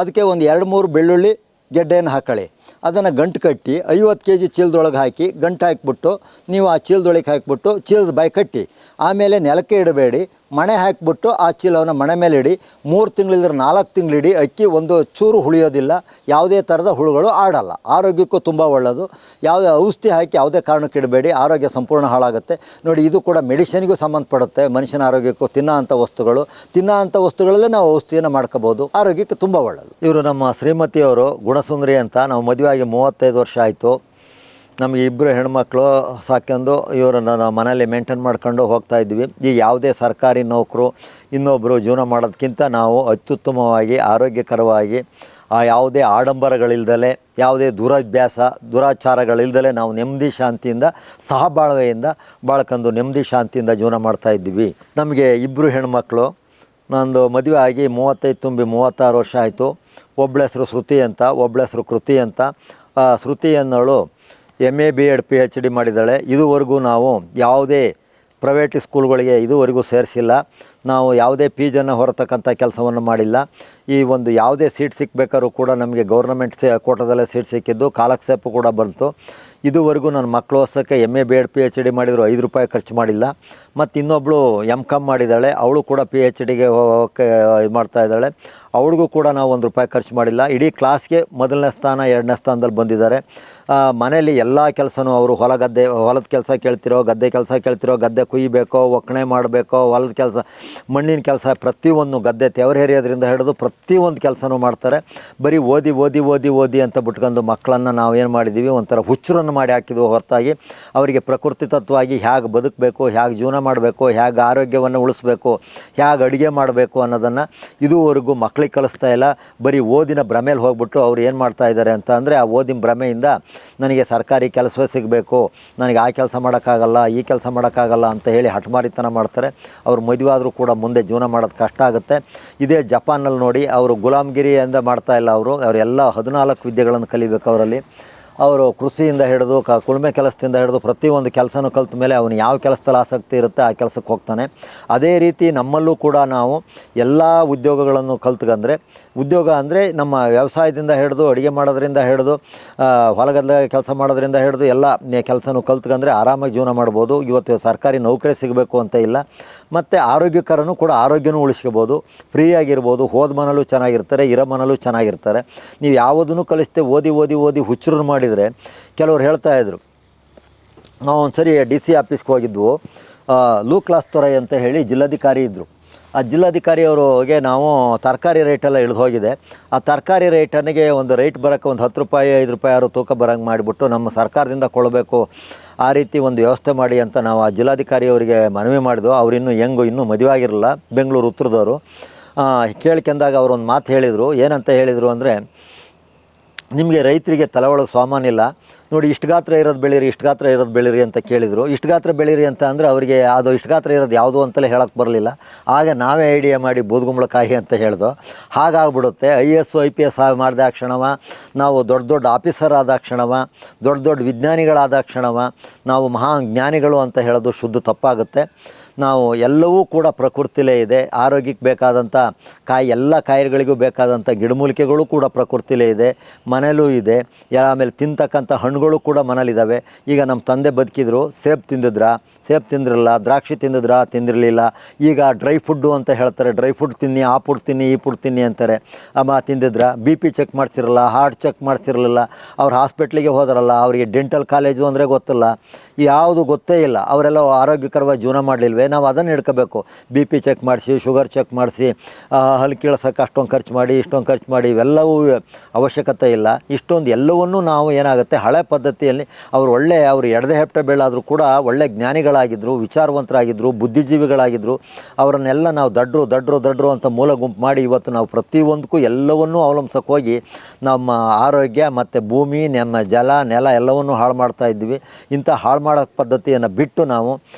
ಅದಕ್ಕೆ ಒಂದು 2-3 ಬೆಳ್ಳುಳ್ಳಿ ಗೆಡ್ಡೆಯನ್ನು ಹಾಕೊಳ್ಳಿ. ಅದನ್ನು ಗಂಟು ಕಟ್ಟಿ 50 kg ಚೀಲದೊಳಗೆ ಹಾಕಿ ಗಂಟು ಹಾಕಿಬಿಟ್ಟು ನೀವು ಆ ಚೀಲದೊಳಗೆ ಹಾಕಿಬಿಟ್ಟು ಚೀಲದ ಬಾಯಿ ಕಟ್ಟಿ ಆಮೇಲೆ ನೆಲಕ್ಕೆ ಇಡಬೇಡಿ, ಮಣೆ ಹಾಕಿಬಿಟ್ಟು ಆ ಚೀಲವನ್ನು ಮಣೆ ಮೇಲೆ ಇಡಿ. 3 ತಿಂಗಳಿದ್ರೆ 4 ತಿಂಗಳಿಡಿ, ಅಕ್ಕಿ ಒಂದು ಚೂರು ಹುಳಿಯೋದಿಲ್ಲ, ಯಾವುದೇ ಥರದ ಹುಳುಗಳು ಆಡಲ್ಲ. ಆರೋಗ್ಯಕ್ಕೂ ತುಂಬ ಒಳ್ಳೆಯದು. ಯಾವುದೇ ಔಷಧಿ ಹಾಕಿ ಯಾವುದೇ ಕಾರಣಕ್ಕೆ ಇಡಬೇಡಿ, ಆರೋಗ್ಯ ಸಂಪೂರ್ಣ ಹಾಳಾಗುತ್ತೆ. ನೋಡಿ, ಇದು ಕೂಡ ಮೆಡಿಸಿನ್ಗೂ ಸಂಬಂಧಪಡುತ್ತೆ, ಮನುಷ್ಯನ ಆರೋಗ್ಯಕ್ಕೂ. ತಿನ್ನೋ ಅಂಥ ವಸ್ತುಗಳಲ್ಲೇ ನಾವು ಔಷಧಿಯನ್ನು ಮಾಡ್ಕೋಬೋದು, ಆರೋಗ್ಯಕ್ಕೆ ತುಂಬ ಒಳ್ಳೆಯದು. ಇವರು ನಮ್ಮ ಶ್ರೀಮತಿಯವರು ಗುಣಸುಂದರಿ ಅಂತ. ನಾವು ಮದುವೆ ಆಗಿ 35 ವರ್ಷ ಆಯಿತು. ನಮಗೆ 2 ಹೆಣ್ಮಕ್ಳು ಸಾಕೊಂಡು ಇವರನ್ನು ನಾವು ಮನೇಲಿ ಮೇಂಟೈನ್ ಮಾಡ್ಕೊಂಡು ಹೋಗ್ತಾಯಿದ್ವಿ. ಈ ಯಾವುದೇ ಸರ್ಕಾರಿ ನೌಕರು ಇನ್ನೊಬ್ಬರು ಜೀವನ ಮಾಡೋದಕ್ಕಿಂತ ನಾವು ಅತ್ಯುತ್ತಮವಾಗಿ ಆರೋಗ್ಯಕರವಾಗಿ ಯಾವುದೇ ಆಡಂಬರಗಳಿಲ್ದಲೆ, ಯಾವುದೇ ದುರಾಚಾರಗಳಿಲ್ದಲೆ ನಾವು ನೆಮ್ಮದಿ ಶಾಂತಿಯಿಂದ ಸಹಬಾಳ್ವೆಯಿಂದ ಬಾಳ್ಕೊಂಡು ನೆಮ್ಮದಿ ಶಾಂತಿಯಿಂದ ಜೀವನ ಮಾಡ್ತಾಯಿದ್ವಿ. ನಮಗೆ 2 ಹೆಣ್ಮಕ್ಳು. ನಂದು ಮದುವೆ ಆಗಿ 35 ತುಂಬಿ 36 ವರ್ಷ ಆಯಿತು. ಒಬ್ಬಳ ಹೆಸರು ಶ್ರುತಿ ಅಂತ, ಒಬ್ಬಳ ಹೆಸರು ಕೃತಿ ಅಂತ. ಶ್ರುತಿ ಅನ್ನೋಳು MA B.Ed PhD ಮಾಡಿದ್ದಾಳೆ. ಇದುವರೆಗೂ ನಾವು ಯಾವುದೇ ಪ್ರೈವೇಟ್ ಸ್ಕೂಲ್ಗಳಿಗೆ ಇದುವರೆಗೂ ಸೇರಿಸಿಲ್ಲ. ನಾವು ಯಾವುದೇ ಫೀಸನ್ನು ಹೊರತಕ್ಕಂಥ ಕೆಲಸವನ್ನು ಮಾಡಿಲ್ಲ. ಈ ಒಂದು ಯಾವುದೇ ಸೀಟ್ ಸಿಕ್ಕಬೇಕಾದ್ರೂ ಕೂಡ ನಮಗೆ ಗೌರ್ನಮೆಂಟ್ ಕೋಟಾದಲ್ಲೇ ಸೀಟ್ ಸಿಕ್ಕಿದ್ದು, ಕಾಲಕ್ಷೇಪ ಕೂಡ ಬಂತು. ಇದುವರೆಗೂ ನನ್ನ ಮಕ್ಕಳು ಓದ್ಸೋಕ್ಕೆ MA B.Ed PhD ಮಾಡಿದ್ರು, 5 ರೂಪಾಯಿ ಖರ್ಚು ಮಾಡಿಲ್ಲ. ಮತ್ತು ಇನ್ನೊಬ್ಬಳು M.Com ಮಾಡಿದ್ದಾಳೆ, ಅವಳು ಕೂಡ PhDಗೆ ಹೋಗೋಕ್ಕೆ ಇದು ಮಾಡ್ತಾಯಿದ್ದಾಳೆ. ಅವಳಿಗೂ ಕೂಡ ನಾವು 1 ರೂಪಾಯಿ ಖರ್ಚು ಮಾಡಿಲ್ಲ. ಇಡೀ ಕ್ಲಾಸ್ಗೆ 1ನೇ ಸ್ಥಾನ 2ನೇ ಸ್ಥಾನದಲ್ಲಿ ಬಂದಿದ್ದಾರೆ. ಮನೇಲಿ ಎಲ್ಲ ಕೆಲಸನೂ ಅವರು ಹೊಲದ ಕೆಲಸ ಕೇಳ್ತಿರೋ, ಗದ್ದೆ ಕೆಲಸ ಕೇಳ್ತಿರೋ, ಗದ್ದೆ ಕುಯ್ಯಬೇಕೋ, ಒಕ್ಕಣೆ ಮಾಡಬೇಕೋ, ಹೊಲದ ಕೆಲಸ, ಮಣ್ಣಿನ ಕೆಲಸ, ಪ್ರತಿಯೊಂದು ಗದ್ದೆ ತೆವರು ಹೆರಿಯೋದ್ರಿಂದ ಹಿಡಿದು ಪ್ರತಿಯೊಂದು ಕೆಲಸನೂ ಮಾಡ್ತಾರೆ. ಬರೀ ಓದಿ ಅಂತ ಬಿಟ್ಕೊಂಡು ಮಕ್ಕಳನ್ನು ನಾವೇನು ಮಾಡಿದ್ದೀವಿ, ಒಂಥರ ಹುಚ್ಚರನ್ನು ಮಾಡಿ ಹಾಕಿದ್ವಿ ಹೊರತಾಗಿ ಅವರಿಗೆ ಪ್ರಕೃತಿ ತತ್ವವಾಗಿ ಹೇಗೆ ಬದುಕಬೇಕು, ಹೇಗೆ ಜೀವನ ಮಾಡಬೇಕು, ಹೇಗೆ ಆರೋಗ್ಯವನ್ನು ಉಳಿಸ್ಬೇಕು, ಹೇಗೆ ಅಡುಗೆ ಮಾಡಬೇಕು ಅನ್ನೋದನ್ನು ಇದುವರೆಗೂ ಮಕ್ಕಳಿಗೆ ಕಲಿಸ್ತಾ ಇಲ್ಲ. ಬರೀ ಓದಿನ ಭ್ರಮೇಲಿ ಹೋಗ್ಬಿಟ್ಟು ಅವ್ರು ಏನು ಮಾಡ್ತಾ ಇದ್ದಾರೆ ಅಂತ ಅಂದರೆ, ಆ ಓದಿನ ಭ್ರಮೆಯಿಂದ ನನಗೆ ಸರ್ಕಾರಿ ಕೆಲಸವೇ ಸಿಗಬೇಕು, ನನಗೆ ಆ ಕೆಲಸ ಮಾಡೋಕ್ಕಾಗಲ್ಲ, ಈ ಕೆಲಸ ಮಾಡೋಕ್ಕಾಗಲ್ಲ ಅಂತ ಹೇಳಿ ಹಠಮಾರಿತನ ಮಾಡ್ತಾರೆ. ಅವ್ರು ಮದುವೆ ಆದರೂ ಕೂಡ ಮುಂದೆ ಜೀವನ ಮಾಡೋದು ಕಷ್ಟ ಆಗುತ್ತೆ. ಇದೇ ಜಪಾನಲ್ಲಿ ನೋಡಿ, ಅವರು ಗುಲಾಮ್ಗಿರಿಯಿಂದ ಮಾಡ್ತಾ ಇಲ್ಲ. ಅವರೆಲ್ಲ 14 ವಿದ್ಯೆಗಳನ್ನು ಕಲಿಬೇಕು ಅವರಲ್ಲಿ. ಅವರು ಕೃಷಿಯಿಂದ ಹಿಡಿದು ಕುಲುಮೆ ಕೆಲಸದಿಂದ ಹಿಡಿದು ಪ್ರತಿಯೊಂದು ಕೆಲಸನೂ ಕಲಿತ ಮೇಲೆ ಅವನು ಯಾವ ಕೆಲಸದಲ್ಲಿ ಆಸಕ್ತಿ ಇರುತ್ತೆ ಆ ಕೆಲಸಕ್ಕೆ ಹೋಗ್ತಾನೆ. ಅದೇ ರೀತಿ ನಮ್ಮಲ್ಲೂ ಕೂಡ ನಾವು ಎಲ್ಲ ಉದ್ಯೋಗಗಳನ್ನು ಕಲ್ತ್ಕಂದ್ರೆ, ಉದ್ಯೋಗ ಅಂದರೆ ನಮ್ಮ ವ್ಯವಸಾಯದಿಂದ ಹಿಡಿದು ಅಡುಗೆ ಮಾಡೋದ್ರಿಂದ ಹಿಡಿದು ಹೊಲಗದ್ದೆ ಕೆಲಸ ಮಾಡೋದ್ರಿಂದ ಹಿಡಿದು ಎಲ್ಲ ಕೆಲಸನೂ ಕಲ್ತ್ಕಂದ್ರೆ ಆರಾಮಾಗಿ ಜೀವನ ಮಾಡ್ಬೋದು. ಇವತ್ತು ಸರ್ಕಾರಿ ನೌಕರಿ ಸಿಗಬೇಕು ಅಂತ ಇಲ್ಲ. ಮತ್ತು ಆರೋಗ್ಯಕರನೂ ಕೂಡ ಆರೋಗ್ಯನೂ ಉಳಿಸ್ಕೋಬೋದು, ಫ್ರೀಯಾಗಿರ್ಬೋದು. ಹೋದ ಮನೇಲೂ ಚೆನ್ನಾಗಿರ್ತಾರೆ, ಇರೋ ಮನೇಲೂ ಚೆನ್ನಾಗಿರ್ತಾರೆ. ನೀವು ಯಾವುದನ್ನು ಕಲಿಸ್ತೆ ಓದಿ ಹುಚ್ಚರನ್ನು ಮಾಡಿದರೆ, ಕೆಲವ್ರು ಹೇಳ್ತಾಯಿದ್ರು. ನಾವು ಒಂದು ಸರಿ DC ಆಫೀಸ್ಗೆ ಹೋಗಿದ್ವು. ಲೂಕ್ಲಾಸ್ ತೊರೈ ಅಂತ ಹೇಳಿ ಜಿಲ್ಲಾಧಿಕಾರಿ ಇದ್ದರು. ಆ ಜಿಲ್ಲಾಧಿಕಾರಿ ಅವರಿಗೆ ನಾವು ತರಕಾರಿ ರೇಟೆಲ್ಲ ಇಳಿದು ಹೋಗಿದೆ. ಆ ತರಕಾರಿ ರೇಟನಿಗೆ ಒಂದು ರೇಟ್ ಬರೋಕ್ಕೆ ಒಂದು 10 ರೂಪಾಯಿ 5 ರೂಪಾಯಿ ಯಾರು ತೂಕ ಬರೋಂಗೆ ಮಾಡಿಬಿಟ್ಟು ನಮ್ಮ ಸರ್ಕಾರದಿಂದ ಕೊಡಬೇಕು, ಆ ರೀತಿ ಒಂದು ವ್ಯವಸ್ಥೆ ಮಾಡಿ ಅಂತ ನಾವು ಆ ಜಿಲ್ಲಾಧಿಕಾರಿ ಅವರಿಗೆ ಮನವಿ ಮಾಡಿದ್ವು. ಅವ್ರು ಇನ್ನೂ ಮದುವೆ ಆಗಿರಲಿಲ್ಲ, ಬೆಂಗಳೂರು ಉತ್ತರದವರು. ಕೇಳ್ಕೊಂಡಾಗ ಅವರು ಒಂದು ಮಾತು ಹೇಳಿದರು. ಏನಂತ ಹೇಳಿದರು ಅಂದರೆ, ನಿಮಗೆ ರೈತರಿಗೆ ತಲೆ ಒಳಗೆ ಸಾಮಾನು ಇಲ್ಲ ನೋಡಿ, ಇಷ್ಟು ಗಾತ್ರ ಇರೋದು ಬೆಳೀರಿ ಅಂತ ಕೇಳಿದರು. ಇಷ್ಟು ಗಾತ್ರ ಬೆಳೀರಿ ಅಂತ ಅಂದರೆ ಅವರಿಗೆ ಅದು ಇಷ್ಟು ಗಾತ್ರ ಇರೋದು ಯಾವುದು ಅಂತಲೇ ಹೇಳೋಕ್ಕೆ ಬರಲಿಲ್ಲ. ಆಗ ನಾವೇ ಐಡಿಯಾ ಮಾಡಿ ಬೂದುಗುಂಬಳಕಾಯಿ ಅಂತ ಹೇಳ್ದೋ. ಹಾಗಾಗ್ಬಿಡುತ್ತೆ. IAS IPS ಮಾಡಿದ ಕ್ಷಣವ, ನಾವು ದೊಡ್ಡ ಆಫೀಸರ್ ಆದ ಕ್ಷಣವ, ದೊಡ್ಡ ವಿಜ್ಞಾನಿಗಳಾದ ಕ್ಷಣವ ನಾವು ಮಹಾನ್ ಜ್ಞಾನಿಗಳು ಅಂತ ಹೇಳೋದು ಶುದ್ಧ ತಪ್ಪಾಗುತ್ತೆ. ನಾವು ಎಲ್ಲವೂ ಕೂಡ ಪ್ರಕೃತಿಲೇ ಇದೆ. ಆರೋಗ್ಯಕ್ಕೆ ಬೇಕಾದಂಥ ಎಲ್ಲ ಕಾಯಿಲೆಗಳಿಗೂ ಬೇಕಾದಂಥ ಗಿಡಮೂಲಿಕೆಗಳು ಕೂಡ ಪ್ರಕೃತಿಲೇ ಇದೆ, ಮನೇಲೂ ಇದೆ. ಆಮೇಲೆ ತಿಂತಕ್ಕಂಥ ಹಣ್ಣುಗಳು ಕೂಡ ಮನೇಲಿದ್ದಾವೆ. ಈಗ ನಮ್ಮ ತಂದೆ ಬದುಕಿದ್ರು, ಸೇಬು ತಿಂದಿರಲಿಲ್ಲ, ದ್ರಾಕ್ಷಿ ತಿಂದಿರಲಿಲ್ಲ. ಈಗ ಡ್ರೈ ಫುಡ್ಡು ಅಂತ ಹೇಳ್ತಾರೆ. ಡ್ರೈ ಫುಡ್ ತಿನ್ನಿ, ಆ ಫುಡ್ ತಿನ್ನಿ, ಈ ಫುಡ್ ತಿನ್ನಿ ಅಂತಾರೆ. ತಿಂದಿದ್ರ BP ಚೆಕ್ ಮಾಡ್ತಿರಲ್ಲ, ಹಾರ್ಟ್ ಚೆಕ್ ಮಾಡ್ತಿರಲಿಲ್ಲ. ಅವ್ರು ಹಾಸ್ಪಿಟ್ಲಿಗೆ ಹೋದ್ರಲ್ಲ, ಅವರಿಗೆ ಡೆಂಟಲ್ ಕಾಲೇಜು ಅಂದರೆ ಗೊತ್ತಿಲ್ಲ, ಯಾವುದು ಗೊತ್ತೇ ಇಲ್ಲ. ಅವರೆಲ್ಲ ಆರೋಗ್ಯಕರವಾಗಿ ಜೀವನ ಮಾಡಲಿಲ್ವೇ? ನಾವು ಅದನ್ನು ಹಿಡ್ಕೋಬೇಕು. BP ಚೆಕ್ ಮಾಡಿಸಿ, ಶುಗರ್ ಚೆಕ್ ಮಾಡಿಸಿ, ಹಲ್ಲು ಕೀಳ್ಸೋಕ್ಕೆ ಅಷ್ಟೊಂದು ಖರ್ಚು ಮಾಡಿ, ಇಷ್ಟೊಂದು ಖರ್ಚು ಮಾಡಿ, ಇವೆಲ್ಲವೂ ಅವಶ್ಯಕತೆ ಇಲ್ಲ. ಇಷ್ಟೊಂದು ಎಲ್ಲವನ್ನೂ ನಾವು ಏನಾಗುತ್ತೆ, ಹಳೆ ಪದ್ಧತಿಯಲ್ಲಿ ಅವರು ಎಡದೆ ಹೆಪ್ಟೆ ಬೆಳ್ಳಾದರೂ ಕೂಡ ಒಳ್ಳೆ ಜ್ಞಾನಿಗಳಾಗಿದ್ದರು, ವಿಚಾರವಂತರಾಗಿದ್ದರು, ಬುದ್ಧಿಜೀವಿಗಳಾಗಿದ್ದರು. ಅವರನ್ನೆಲ್ಲ ನಾವು ದಡ್ರು ಅಂತ ಮೂಲ ಗುಂಪು ಮಾಡಿ ಇವತ್ತು ನಾವು ಪ್ರತಿಯೊಂದಕ್ಕೂ ಎಲ್ಲವನ್ನೂ ಅವಲಂಬಿಸೋಕೆ ಹೋಗಿ ನಮ್ಮ ಆರೋಗ್ಯ ಮತ್ತು ಭೂಮಿ, ನಮ್ಮ ಜಲ, ನೆಲ ಎಲ್ಲವನ್ನೂ ಹಾಳು ಮಾಡ್ತಾ ಇದ್ವಿ. ಇಂಥ ಹಾಳು ಮಾಡೋ ಪದ್ಧತಿಯನ್ನು ಬಿಟ್ಟು ನಾವು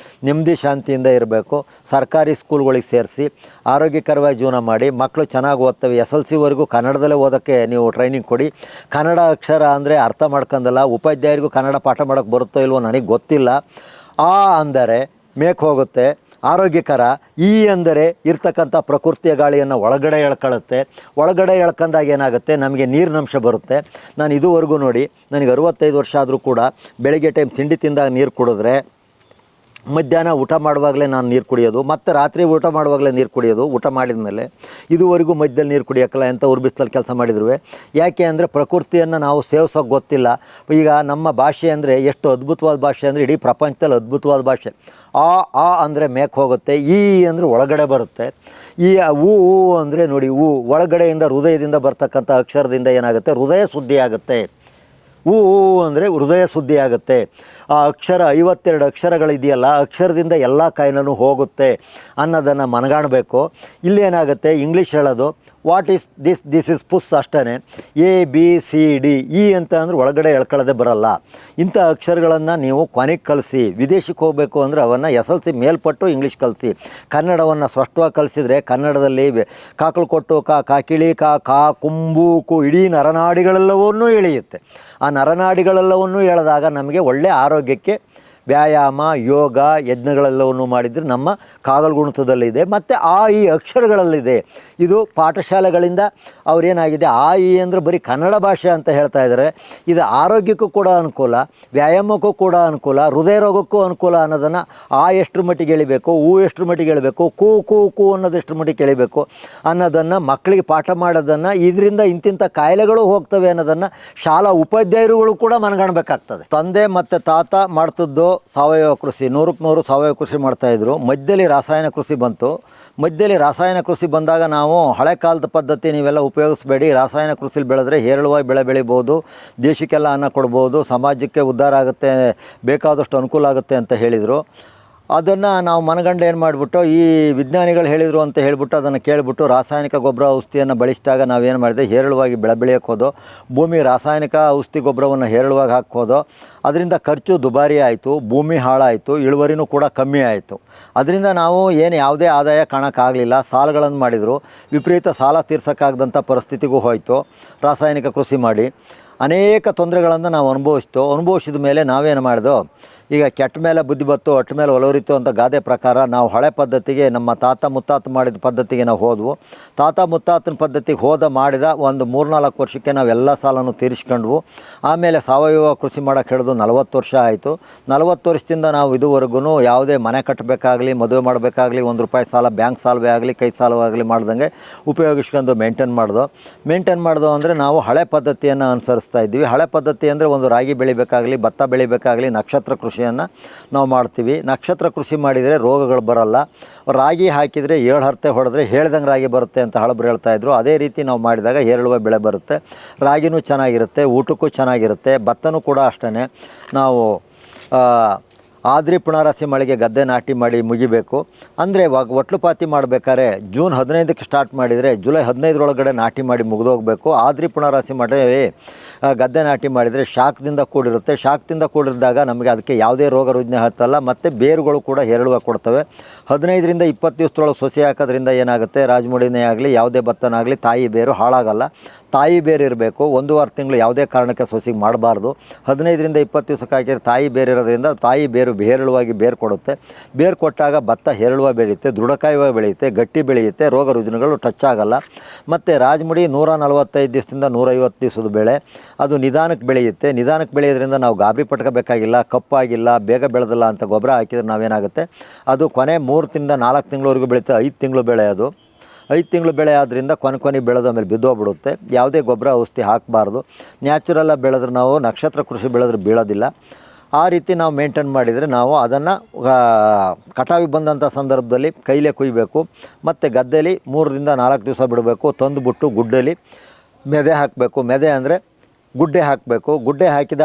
ನೆಮ್ಮದಿ ಶಾಂತಿಯಿಂದ ಇರಬೇಕು. ಸರ್ಕಾರಿ ಸ್ಕೂಲ್ಗಳಿಗೆ ಸೇರಿಸಿ ಆರೋಗ್ಯಕರವಾಗಿ ಜೀವನ ಮಾಡಿ, ಮಕ್ಕಳು ಚೆನ್ನಾಗಿ ಓದ್ತವೆ. SLC ಕನ್ನಡದಲ್ಲೇ ಓದೋಕ್ಕೆ ನೀವು ಟ್ರೈನಿಂಗ್ ಕೊಡಿ. ಕನ್ನಡ ಅಕ್ಷರ ಅಂದರೆ ಅರ್ಥ ಮಾಡ್ಕೊಂಡಲ್ಲ, ಉಪಾಧ್ಯಾಯರಿಗೂ ಕನ್ನಡ ಪಾಠ ಮಾಡೋಕ್ಕೆ ಬರುತ್ತೋ ಇಲ್ವೋ ನನಗೆ ಗೊತ್ತಿಲ್ಲ. ಅಂದರೆ ಮೇಕ್ ಹೋಗುತ್ತೆ, ಆರೋಗ್ಯಕರ. ಈ ಅಂದರೆ ಇರ್ತಕ್ಕಂಥ ಪ್ರಕೃತಿಯ ಗಾಳಿಯನ್ನು ಒಳಗಡೆ ಎಳ್ಕೊಳ್ಳುತ್ತೆ. ಒಳಗಡೆ ಎಳ್ಕೊಂಡಾಗ ಏನಾಗುತ್ತೆ, ನಮಗೆ ನೀರಿನಂಶ ಬರುತ್ತೆ. ನಾನು ಇದುವರೆಗೂ ನೋಡಿ, ನನಗೆ 65 ವರ್ಷ ಆದರೂ ಕೂಡ ಬೆಳಗ್ಗೆ ಟೈಮ್ ತಿಂಡಿ ತಿಂದಾಗ ನೀರು ಕುಡಿದ್ರೆ, ಮಧ್ಯಾಹ್ನ ಊಟ ಮಾಡುವಾಗಲೇ ನಾನು ನೀರು ಕುಡಿಯೋದು, ಮತ್ತು ರಾತ್ರಿ ಊಟ ಮಾಡುವಾಗಲೇ ನೀರು ಕುಡಿಯೋದು. ಊಟ ಮಾಡಿದ ಮೇಲೆ ಇದುವರೆಗೂ ಮಧ್ಯದಲ್ಲಿ ನೀರು ಕುಡಿಯೋಕ್ಕಲ್ಲ, ಎಂಥ ಉರ್ಬಿಸ್ತಲ್ಲಿ ಕೆಲಸ ಮಾಡಿದ್ರು. ಯಾಕೆ ಅಂದರೆ ಪ್ರಕೃತಿಯನ್ನು ನಾವು ಸೇವಿಸೋಕೆ ಗೊತ್ತಿಲ್ಲ. ಈಗ ನಮ್ಮ ಭಾಷೆ ಅಂದರೆ ಎಷ್ಟು ಅದ್ಭುತವಾದ ಭಾಷೆ ಅಂದರೆ ಇಡೀ ಪ್ರಪಂಚದಲ್ಲಿ ಅದ್ಭುತವಾದ ಭಾಷೆ. ಆ ಅಂದರೆ ಮೇಕ್ ಹೋಗುತ್ತೆ, ಈ ಅಂದರೆ ಒಳಗಡೆ ಬರುತ್ತೆ. ಈ ಊ ಅಂದರೆ ನೋಡಿ, ಒಳಗಡೆಯಿಂದ ಹೃದಯದಿಂದ ಬರ್ತಕ್ಕಂಥ ಅಕ್ಷರದಿಂದ ಏನಾಗುತ್ತೆ, ಹೃದಯ ಶುದ್ಧಿ ಆಗುತ್ತೆ. ಅಂದರೆ ಹೃದಯ ಶುದ್ಧಿ ಆಗುತ್ತೆ. ಆ ಅಕ್ಷರ 52 ಅಕ್ಷರಗಳಿದೆಯಲ್ಲ, ಅಕ್ಷರದಿಂದ ಎಲ್ಲ ಕಾಯಿಲೆನೂ ಹೋಗುತ್ತೆ ಅನ್ನೋದನ್ನು ಮನಗಾಣಬೇಕು. ಇಲ್ಲೇನಾಗುತ್ತೆ, ಇಂಗ್ಲೀಷ್ ಹೇಳೋದು ವಾಟ್ ಈಸ್ ದಿಸ್ ಇಸ್ ಪುಸ್ ಅಷ್ಟೇ. ABCD E ಅಂತ ಅಂದರೆ ಒಳಗಡೆ ಎಳ್ಕೊಳ್ಳೋದೇ ಬರಲ್ಲ. ಇಂಥ ಅಕ್ಷರಗಳನ್ನು ನೀವು ಕೊನೆಗೆ ಕಲಿಸಿ. ವಿದೇಶಕ್ಕೆ ಹೋಗಬೇಕು ಅಂದರೆ ಅವನ್ನು SLC ಮೇಲ್ಪಟ್ಟು ಇಂಗ್ಲೀಷ್ ಕಲಿಸಿ. ಕನ್ನಡವನ್ನು ಸ್ಪಷ್ಟವಾಗಿ ಕಲಿಸಿದರೆ ಕನ್ನಡದಲ್ಲಿ ಕಾಕಲು ಕೊಟ್ಟು ಕಾಕಿಳಿ ಕಾ ಕುಂಬು ಕು ಇಡೀ ನರನಾಡಿಗಳೆಲ್ಲವನ್ನೂ ಎಳೆಯುತ್ತೆ. ಆ ನರನಾಡಿಗಳೆಲ್ಲವನ್ನೂ ಎಳೆದಾಗ ನಮಗೆ ಒಳ್ಳೆಯ ಆರೋಗ್ಯಕ್ಕೆ ವ್ಯಾಯಾಮ, ಯೋಗ, ಯಜ್ಞಗಳೆಲ್ಲವನ್ನು ಮಾಡಿದರೆ ನಮ್ಮ ಕಾಗಲ್ಗುಣಿತದಲ್ಲಿದೆ. ಮತ್ತು ಈ ಅಕ್ಷರಗಳಲ್ಲಿದೆ. ಇದು ಪಾಠಶಾಲೆಗಳಿಂದ ಅವರೇನಾಗಿದೆ, ಈ ಅಂದರೆ ಬರೀ ಕನ್ನಡ ಭಾಷೆ ಅಂತ ಹೇಳ್ತಾ ಇದ್ದಾರೆ. ಇದು ಆರೋಗ್ಯಕ್ಕೂ ಕೂಡ ಅನುಕೂಲ, ವ್ಯಾಯಾಮಕ್ಕೂ ಕೂಡ ಅನುಕೂಲ, ಹೃದಯ ರೋಗಕ್ಕೂ ಅನುಕೂಲ ಅನ್ನೋದನ್ನು ಎಷ್ಟರ ಮಟ್ಟಿಗೆ ಎಳಿಬೇಕು, ಎಷ್ಟರ ಮಟ್ಟಿಗೆ ಎಳಿಬೇಕು, ಕು ಅನ್ನೋದು ಎಷ್ಟರ ಮಟ್ಟಿಗೆ ಎಳಿಬೇಕು ಅನ್ನೋದನ್ನು ಮಕ್ಕಳಿಗೆ ಪಾಠ ಮಾಡೋದನ್ನು, ಇದರಿಂದ ಇಂತಿಂಥ ಕಾಯಿಲೆಗಳು ಹೋಗ್ತವೆ ಅನ್ನೋದನ್ನು ಶಾಲಾ ಉಪಾಧ್ಯಾಯರುಗಳು ಕೂಡ ಮನಗಾಣಬೇಕಾಗ್ತದೆ. ತಂದೆ ಮತ್ತು ತಾತ ಮಾಡ್ತಿದ್ದು ಸಾವಯವ ಕೃಷಿ, 100ಕ್ಕೆ 100 ಸಾವಯವ ಕೃಷಿ ಮಾಡ್ತಾಯಿದ್ರು. ಮಧ್ಯದಲ್ಲಿ ರಾಸಾಯನಿಕ ಕೃಷಿ ಬಂತು. ಮಧ್ಯದಲ್ಲಿ ರಾಸಾಯನಿಕ ಕೃಷಿ ಬಂದಾಗ ನಾವು ಹಳೆ ಕಾಲದ ಪದ್ಧತಿ ನೀವೆಲ್ಲ ಉಪಯೋಗಿಸಬೇಡಿ, ರಾಸಾಯನಿಕ ಕೃಷಿಲಿ ಬೆಳೆದ್ರೆ ಹೇರಳವಾಗಿ ಬೆಳೆ ಬೆಳಿಬೋದು, ದೇಶಕ್ಕೆಲ್ಲ ಅನ್ನ ಕೊಡ್ಬೋದು, ಸಮಾಜಕ್ಕೆ ಉದ್ಧಾರ ಆಗುತ್ತೆ, ಬೇಕಾದಷ್ಟು ಅನುಕೂಲ ಆಗುತ್ತೆ ಅಂತ ಹೇಳಿದರು. ಅದನ್ನು ನಾವು ಮನಗಂಡು ಏನು ಮಾಡಿಬಿಟ್ಟು, ಈ ವಿಜ್ಞಾನಿಗಳು ಹೇಳಿದರು ಅಂತ ಹೇಳಿಬಿಟ್ಟು ಅದನ್ನು ಕೇಳಿಬಿಟ್ಟು ರಾಸಾಯನಿಕ ಗೊಬ್ಬರ ಔಷಧಿಯನ್ನು ಬಳಸಿದಾಗ ನಾವೇನು ಮಾಡಿದೆ, ಹೇರಳವಾಗಿ ಬೆಳೆ ಬೆಳೆಯೋಕ್ಕೆ ಹೋದೋ, ಭೂಮಿ ರಾಸಾಯನಿಕ ಔಷಧಿ ಗೊಬ್ಬರವನ್ನು ಹೇರಳವಾಗಿ ಹಾಕೋದು. ಅದರಿಂದ ಖರ್ಚು ದುಬಾರಿ ಆಯಿತು, ಭೂಮಿ ಹಾಳಾಯಿತು, ಇಳುವರಿನೂ ಕೂಡ ಕಮ್ಮಿ ಆಯಿತು. ಅದರಿಂದ ನಾವು ಯಾವುದೇ ಆದಾಯ ಕಾಣೋಕ್ಕಾಗಲಿಲ್ಲ. ಸಾಲಗಳನ್ನು ಮಾಡಿದರು, ವಿಪರೀತ ಸಾಲ ತೀರ್ಸೋಕ್ಕಾಗದಂಥ ಪರಿಸ್ಥಿತಿಗೂ ಹೋಯಿತು. ರಾಸಾಯನಿಕ ಕೃಷಿ ಮಾಡಿ ಅನೇಕ ತೊಂದರೆಗಳನ್ನು ನಾವು ಅನುಭವಿಸಿದ ಮೇಲೆ ನಾವೇನು ಮಾಡಿದೋ, ಈಗ ಕೆಟ್ಟ ಮೇಲೆ ಬುದ್ಧಿ ಬತ್ತು, ಅಟ್ಟ ಮೇಲೆ ಒಲವರಿತು ಅಂತ ಗಾದೆ ಪ್ರಕಾರ ನಾವು ಹಳೆ ಪದ್ಧತಿಗೆ, ನಮ್ಮ ತಾತ ಮುತ್ತಾತ ಮಾಡಿದ ಪದ್ಧತಿಗೆ ನಾವು ಹೋದವು. ತಾತ ಮುತ್ತಾತನ ಪದ್ಧತಿಗೆ ಮಾಡಿದ ಒಂದು 3-4 ವರ್ಷಕ್ಕೆ ನಾವೆಲ್ಲ ಸಾಲನ್ನು ತೀರಿಸ್ಕೊಂಡ್ವು. ಆಮೇಲೆ ಸಾವಯವ ಕೃಷಿ ಮಾಡೋಕ್ಕೆ ಹಿಡಿದು 40 ವರ್ಷ ಆಯಿತು. 40 ವರ್ಷದಿಂದ ನಾವು ಇದುವರೆಗೂ ಯಾವುದೇ ಮನೆ ಕಟ್ಟಬೇಕಾಗಲಿ, ಮದುವೆ ಮಾಡಬೇಕಾಗಲಿ, ₹1 ಸಾಲ, ಬ್ಯಾಂಕ್ ಸಾಲವೇ ಆಗಲಿ, ಕೈ ಸಾಲವಾಗಲಿ ಮಾಡ್ದಂಗೆ ಉಪಯೋಗಿಸ್ಕೊಂಡು ಮೇಂಟೈನ್ ಮಾಡ್ದೋ ಅಂದರೆ ನಾವು ಹಳೆ ಪದ್ಧತಿಯನ್ನು ಅನುಸರಿಸ್ತಾ ಇದ್ದೀವಿ. ಹಳೆ ಪದ್ಧತಿ ಅಂದರೆ ಒಂದು ರಾಗಿ ಬೆಳಿಬೇಕಾಗಲಿ, ಭತ್ತ ಬೆಳಿಬೇಕಾಗಲಿ, ನಕ್ಷತ್ರ ಕೃಷಿಯನ್ನು ನಾವು ಮಾಡ್ತೀವಿ. ನಕ್ಷತ್ರ ಕೃಷಿ ಮಾಡಿದರೆ ರೋಗಗಳು ಬರಲ್ಲ. ರಾಗಿ ಹಾಕಿದರೆ 7 ಹರ್ತೆ ಹೊಡೆದ್ರೆ ಹೇಳ್ದಂಗೆ ರಾಗಿ ಬರುತ್ತೆ ಅಂತ ಹಳಬ್ರು ಹೇಳ್ತಾಯಿದ್ರು. ಅದೇ ರೀತಿ ನಾವು ಮಾಡಿದಾಗ ಹೇರಳುವ ಬೆಳೆ ಬರುತ್ತೆ. ರಾಗಿನೂ ಚೆನ್ನಾಗಿರುತ್ತೆ, ಊಟಕ್ಕೂ ಚೆನ್ನಾಗಿರುತ್ತೆ. ಭತ್ತನೂ ಕೂಡ ಅಷ್ಟೇ. ನಾವು ಆದ್ರಿ ಪುನರಾಸಿ ಮಳೆಗೆ ಗದ್ದೆ ನಾಟಿ ಮಾಡಿ ಮುಗಿಬೇಕು. ಅಂದರೆ ಒಟ್ಲು ಪಾತಿ ಮಾಡಬೇಕಾದ್ರೆ ಜೂನ್ 15ಕ್ಕೆ ಸ್ಟಾರ್ಟ್ ಮಾಡಿದರೆ ಜುಲೈ 15ರೊಳಗಡೆ ನಾಟಿ ಮಾಡಿ ಮುಗಿದೋಗಬೇಕು. ಆದ್ರಿ ಪುನರಾಸಿ ಮಾಡಿ ಗದ್ದೆ ನಾಟಿ ಮಾಡಿದರೆ ಶಾಖದಿಂದ ಕೂಡಿರುತ್ತೆ. ಶಾಖದಿಂದ ಕೂಡಿರಿದಾಗ ನಮಗೆ ಅದಕ್ಕೆ ಯಾವುದೇ ರೋಗ ರುಜಿನ ಹತ್ತಲ್ಲ, ಮತ್ತು ಬೇರುಗಳು ಕೂಡ ಹೇರಳುವ ಕೊಡ್ತವೆ. 15ರಿಂದ 20 ದಿವಸದೊಳಗೆ ಸೊಸೆ ಹಾಕೋದ್ರಿಂದ ಏನಾಗುತ್ತೆ, ರಾಜಮುಡಿನೇ ಆಗಲಿ ಯಾವುದೇ ಭತ್ತನಾಗಲಿ ತಾಯಿ ಬೇರು ಹಾಳಾಗಲ್ಲ. ತಾಯಿ ಬೇರು ಇರಬೇಕು. 1-1.5 ತಿಂಗಳು ಯಾವುದೇ ಕಾರಣಕ್ಕೆ ಸೊಸೆಗೆ ಮಾಡಬಾರ್ದು. 15ರಿಂದ 20 ದಿವಸಕ್ಕೆ ಹಾಕಿದರೆ ತಾಯಿ ಬೇರು ಇರೋದ್ರಿಂದ ತಾಯಿ ಬೇರು ಹೇರಳವಾಗಿ ಬೇರು ಕೊಡುತ್ತೆ. ಬೇರು ಕೊಟ್ಟಾಗ ಭತ್ತ ಹೇರಳವಾಗಿ ಬೆಳೆಯುತ್ತೆ, ದೃಢಕಾಯವಾಗಿ ಬೆಳೆಯುತ್ತೆ, ಗಟ್ಟಿ ಬೆಳೆಯುತ್ತೆ, ರೋಗ ರುಜಿನಗಳು ಟಚ್ ಆಗಲ್ಲ. ಮತ್ತು ರಾಜಮುಡಿ 145 ದಿವಸದಿಂದ 150 ದಿವಸದ ಬೆಳೆ, ಅದು ನಿಧಾನಕ್ಕೆ ಬೆಳೆಯುತ್ತೆ. ನಿಧಾನಕ್ಕೆ ಬೆಳೆಯೋದ್ರಿಂದ ನಾವು ಗಾಬರಿ ಪಟ್ಕೋಬೇಕಾಗಿಲ್ಲ, ಕಪ್ಪಾಗಿಲ್ಲ, ಬೇಗ ಬೆಳೆದಿಲ್ಲ ಅಂತ ಗೊಬ್ಬರ ಹಾಕಿದ್ರೆ ನಾವೇನಾಗುತ್ತೆ, ಅದು ಕೊನೆ 3ರಿಂದ 4 ತಿಂಗಳವರೆಗೂ ಬೆಳೆಯುತ್ತೆ. 5 ತಿಂಗಳು ಬೆಳೆ, ಅದು 5 ತಿಂಗಳು ಬೆಳೆ ಆದ್ದರಿಂದ ಕೊನೆ ಬೆಳೆದ ಮೇಲೆ ಬಿದ್ದೋಗ್ಬಿಡುತ್ತೆ. ಯಾವುದೇ ಗೊಬ್ಬರ ಔಷಧಿ ಹಾಕಬಾರ್ದು. ನ್ಯಾಚುರಲಾಗಿ ಬೆಳೆದ್ರೆ, ನಾವು ನಕ್ಷತ್ರ ಕೃಷಿ ಬೆಳೆದ್ರೆ ಬೀಳೋದಿಲ್ಲ. ಆ ರೀತಿ ನಾವು ಮೇಂಟೈನ್ ಮಾಡಿದರೆ ನಾವು ಅದನ್ನು ಕಟಾವಿಗೆ ಬಂದಂಥ ಸಂದರ್ಭದಲ್ಲಿ ಕೈಲೇ ಕುಯ್ಯಬೇಕು. ಮತ್ತು ಗದ್ದೆಯಲ್ಲಿ 3ರಿಂದ 4 ದಿವಸ ಬಿಡಬೇಕು. ತಂದುಬಿಟ್ಟು ಗುಡ್ಡಲ್ಲಿ ಮೆದೆ ಹಾಕಬೇಕು. ಮೆದೆ ಅಂದರೆ ಗುಡ್ಡೆ ಹಾಕಬೇಕು. ಗುಡ್ಡೆ ಹಾಕಿದ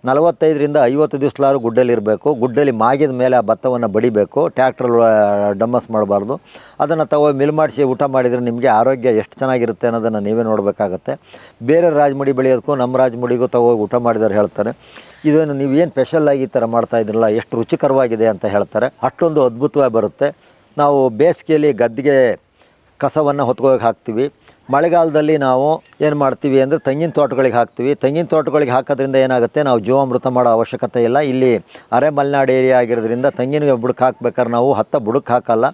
45ರಿಂದ 50 ದಿವಸಲಾದ್ರೂ ಗುಡ್ಡೆಲಿರಬೇಕು. ಗುಡ್ಡೆಲಿ ಮಾಗಿದ ಮೇಲೆ ಆ ಭತ್ತವನ್ನು ಬಡಿಬೇಕು. ಟ್ಯಾಕ್ಟ್ರಲ್ಲಿ ಡಮ್ಮಸ್ ಮಾಡಬಾರ್ದು. ಅದನ್ನು ಮಿಲ್ ಮಾಡಿಸಿ ಊಟ ಮಾಡಿದರೆ ನಿಮಗೆ ಆರೋಗ್ಯ ಎಷ್ಟು ಚೆನ್ನಾಗಿರುತ್ತೆ ಅನ್ನೋದನ್ನು ನೀವೇ ನೋಡಬೇಕಾಗತ್ತೆ. ಬೇರೆ ರಾಜಮುಡಿ ಬೆಳೆಯೋದಕ್ಕೂ ನಮ್ಮ ರಾಜಮುಡಿಗೂ ಊಟ ಮಾಡಿದವ್ರು ಹೇಳ್ತಾರೆ, ಇದನ್ನು ನೀವೇನು ಸ್ಪೆಷಲ್ಲಾಗಿ ಈ ಥರ ಮಾಡ್ತಾಯಿದ್ರಲ್ಲ, ಎಷ್ಟು ರುಚಿಕರವಾಗಿದೆ ಅಂತ ಹೇಳ್ತಾರೆ. ಅಷ್ಟೊಂದು ಅದ್ಭುತವಾಗಿ ಬರುತ್ತೆ. ನಾವು ಬೇಸಿಗೆಯಲ್ಲಿ ಗದ್ದೆಗೆ ಕಸವನ್ನು ಹೊತ್ಕೋಗಿ ಹಾಕ್ತೀವಿ. ಮಳೆಗಾಲದಲ್ಲಿ ನಾವು ಏನು ಮಾಡ್ತೀವಿ ಅಂದರೆ ತೆಂಗಿನ ತೋಟಗಳಿಗೆ ಹಾಕ್ತೀವಿ. ತೆಂಗಿನ ತೋಟಗಳಿಗೆ ಹಾಕೋದ್ರಿಂದ ಏನಾಗುತ್ತೆ, ನಾವು ಜೀವಾಮೃತ ಮಾಡೋ ಅವಶ್ಯಕತೆ ಇಲ್ಲ. ಇಲ್ಲಿ ಅರೆ ಮಲೆನಾಡು ಏರಿಯಾ ಆಗಿರೋದ್ರಿಂದ ತೆಂಗಿನ ಬುಡಕ್ಕೆ ಹಾಕ್ಬೇಕಾದ್ರೆ ನಾವು 10 ಬುಡಕ್ಕೆ ಹಾಕಲ್ಲ,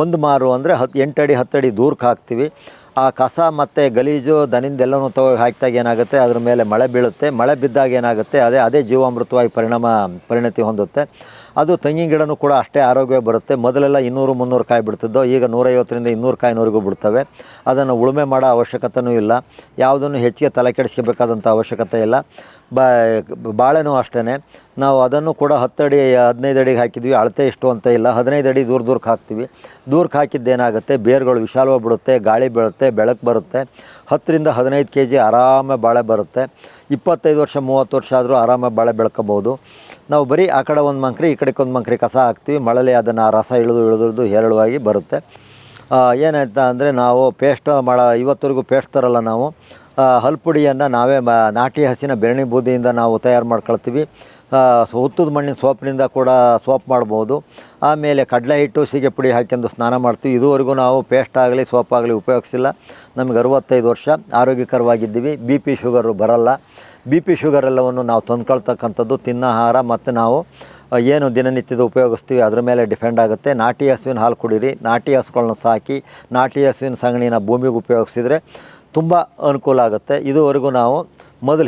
ಒಂದು ಮಾರು ಅಂದರೆ 8 ಅಡಿ 10 ಅಡಿ ದೂರಕ್ಕೆ ಹಾಕ್ತೀವಿ. ಆ ಕಸ ಮತ್ತು ಗಲೀಜು ದನಿಂದೆಲ್ಲನೂ ಹಾಕಿದಾಗ ಏನಾಗುತ್ತೆ, ಅದ್ರ ಮೇಲೆ ಮಳೆ ಬೀಳುತ್ತೆ. ಮಳೆ ಬಿದ್ದಾಗ ಏನಾಗುತ್ತೆ, ಅದೇ ಜೀವಾಮೃತವಾಗಿ ಪರಿಣತಿ ಹೊಂದುತ್ತೆ. ಅದು ತೆಂಗಿನ ಗಿಡನೂ ಕೂಡ ಅಷ್ಟೇ ಆರೋಗ್ಯ ಬರುತ್ತೆ. ಮೊದಲೆಲ್ಲ 200-300 ಕಾಯಿ ಬಿಡ್ತಿದ್ದೋ, ಈಗ 150ರಿಂದ 200 ಕಾಯಿನವರೆಗೂ ಬಿಡ್ತವೆ. ಅದನ್ನು ಉಳುಮೆ ಮಾಡೋ ಅವಶ್ಯಕತೆಯೂ ಇಲ್ಲ, ಯಾವುದನ್ನು ಹೆಚ್ಚಿಗೆ ತಲೆ ಕೆಡಿಸ್ಕೋಬೇಕಾದಂಥ ಅವಶ್ಯಕತೆ ಇಲ್ಲ. ಬಾಳೆನೂ ಅಷ್ಟೇ, ನಾವು ಅದನ್ನು ಕೂಡ 10 ಅಡಿ 15 ಅಡಿಗೆ ಹಾಕಿದ್ವಿ. ಅಳತೆ ಇಷ್ಟು ಅಂತ ಇಲ್ಲ, 15 ಅಡಿ ದೂರಕ್ಕೆ ಹಾಕ್ತೀವಿ. ದೂರಕ್ಕೆ ಹಾಕಿದ್ದೇನಾಗುತ್ತೆ, ಬೇರುಗಳು ವಿಶಾಲವಾಗಿ ಬಿಡುತ್ತೆ, ಗಾಳಿ ಬೀಳುತ್ತೆ, ಬೆಳಕು ಬರುತ್ತೆ. 10ರಿಂದ 15 kg ಆರಾಮಾಗಿ ಬಾಳೆ ಬರುತ್ತೆ. 25 ವರ್ಷ 30 ವರ್ಷ ಆದರೂ ಆರಾಮಾಗಿ ಬಾಳೆ ಬೆಳ್ಕೊಬೋದು. ನಾವು ಬರೀ ಆ ಕಡೆ ಒಂದು ಮಂಕ್ರಿ ಈ ಕಡೆಗೆ ಒಂದು ಮಂಕ್ರಿ ಕಸ ಹಾಕ್ತೀವಿ. ಮಳೆಯಲ್ಲಿ ಅದನ್ನು ರಸ ಇಳಿದು ಹೇರಳವಾಗಿ ಬರುತ್ತೆ. ಏನಾಯ್ತಾ ಅಂದರೆ, ನಾವು ಪೇಸ್ಟ್ ಇವತ್ತವರೆಗೂ ಪೇಸ್ಟ್ ತರಲ್ಲ ನಾವು. ಹಲ್ಪುಡಿಯನ್ನು ನಾವೇ ನಾಟಿ ಹಸಿನ ಬೆರಣಿ ಬೂದಿಯಿಂದ ನಾವು ತಯಾರು ಮಾಡ್ಕೊಳ್ತೀವಿ. ಹುತ್ತದ ಮಣ್ಣಿನ ಸೋಪಿನಿಂದ ಕೂಡ ಸೋಪ್ ಮಾಡ್ಬೋದು. ಆಮೇಲೆ ಕಡಲೆ ಹಿಟ್ಟು ಸೀಗೆ ಪುಡಿ ಹಾಕ್ಯಂಡು ಸ್ನಾನ ಮಾಡ್ತೀವಿ. ಇದುವರೆಗೂ ನಾವು ಪೇಸ್ಟ್ ಆಗಲಿ ಸೋಪ್ ಆಗಲಿ ಉಪಯೋಗಿಸಿಲ್ಲ. ನಮಗೆ 65 ವರ್ಷ, ಆರೋಗ್ಯಕರವಾಗಿದ್ದೀವಿ. BP ಶುಗರು ಬರಲ್ಲ. BP ಶುಗರೆಲ್ಲವನ್ನು ನಾವು ತಂದ್ಕೊಳ್ತಕ್ಕಂಥದ್ದು ತಿನ್ನಾಹಾರ ಮತ್ತು ನಾವು ಏನು ದಿನನಿತ್ಯದ ಉಪಯೋಗಿಸ್ತೀವಿ ಅದರ ಮೇಲೆ ಡಿಪೆಂಡ್ ಆಗುತ್ತೆ. ನಾಟಿ ಹಸುವಿನ ಹಾಲು ಕುಡೀರಿ, ನಾಟಿ ಹಸುಗಳನ್ನ ಸಾಕಿ, ನಾಟಿ ಹಸುವಿನ ಸಗಣಿನ ಭೂಮಿಗೆ ಉಪಯೋಗಿಸಿದರೆ ತುಂಬ ಅನುಕೂಲ ಆಗುತ್ತೆ. ಇದುವರೆಗೂ ನಾವು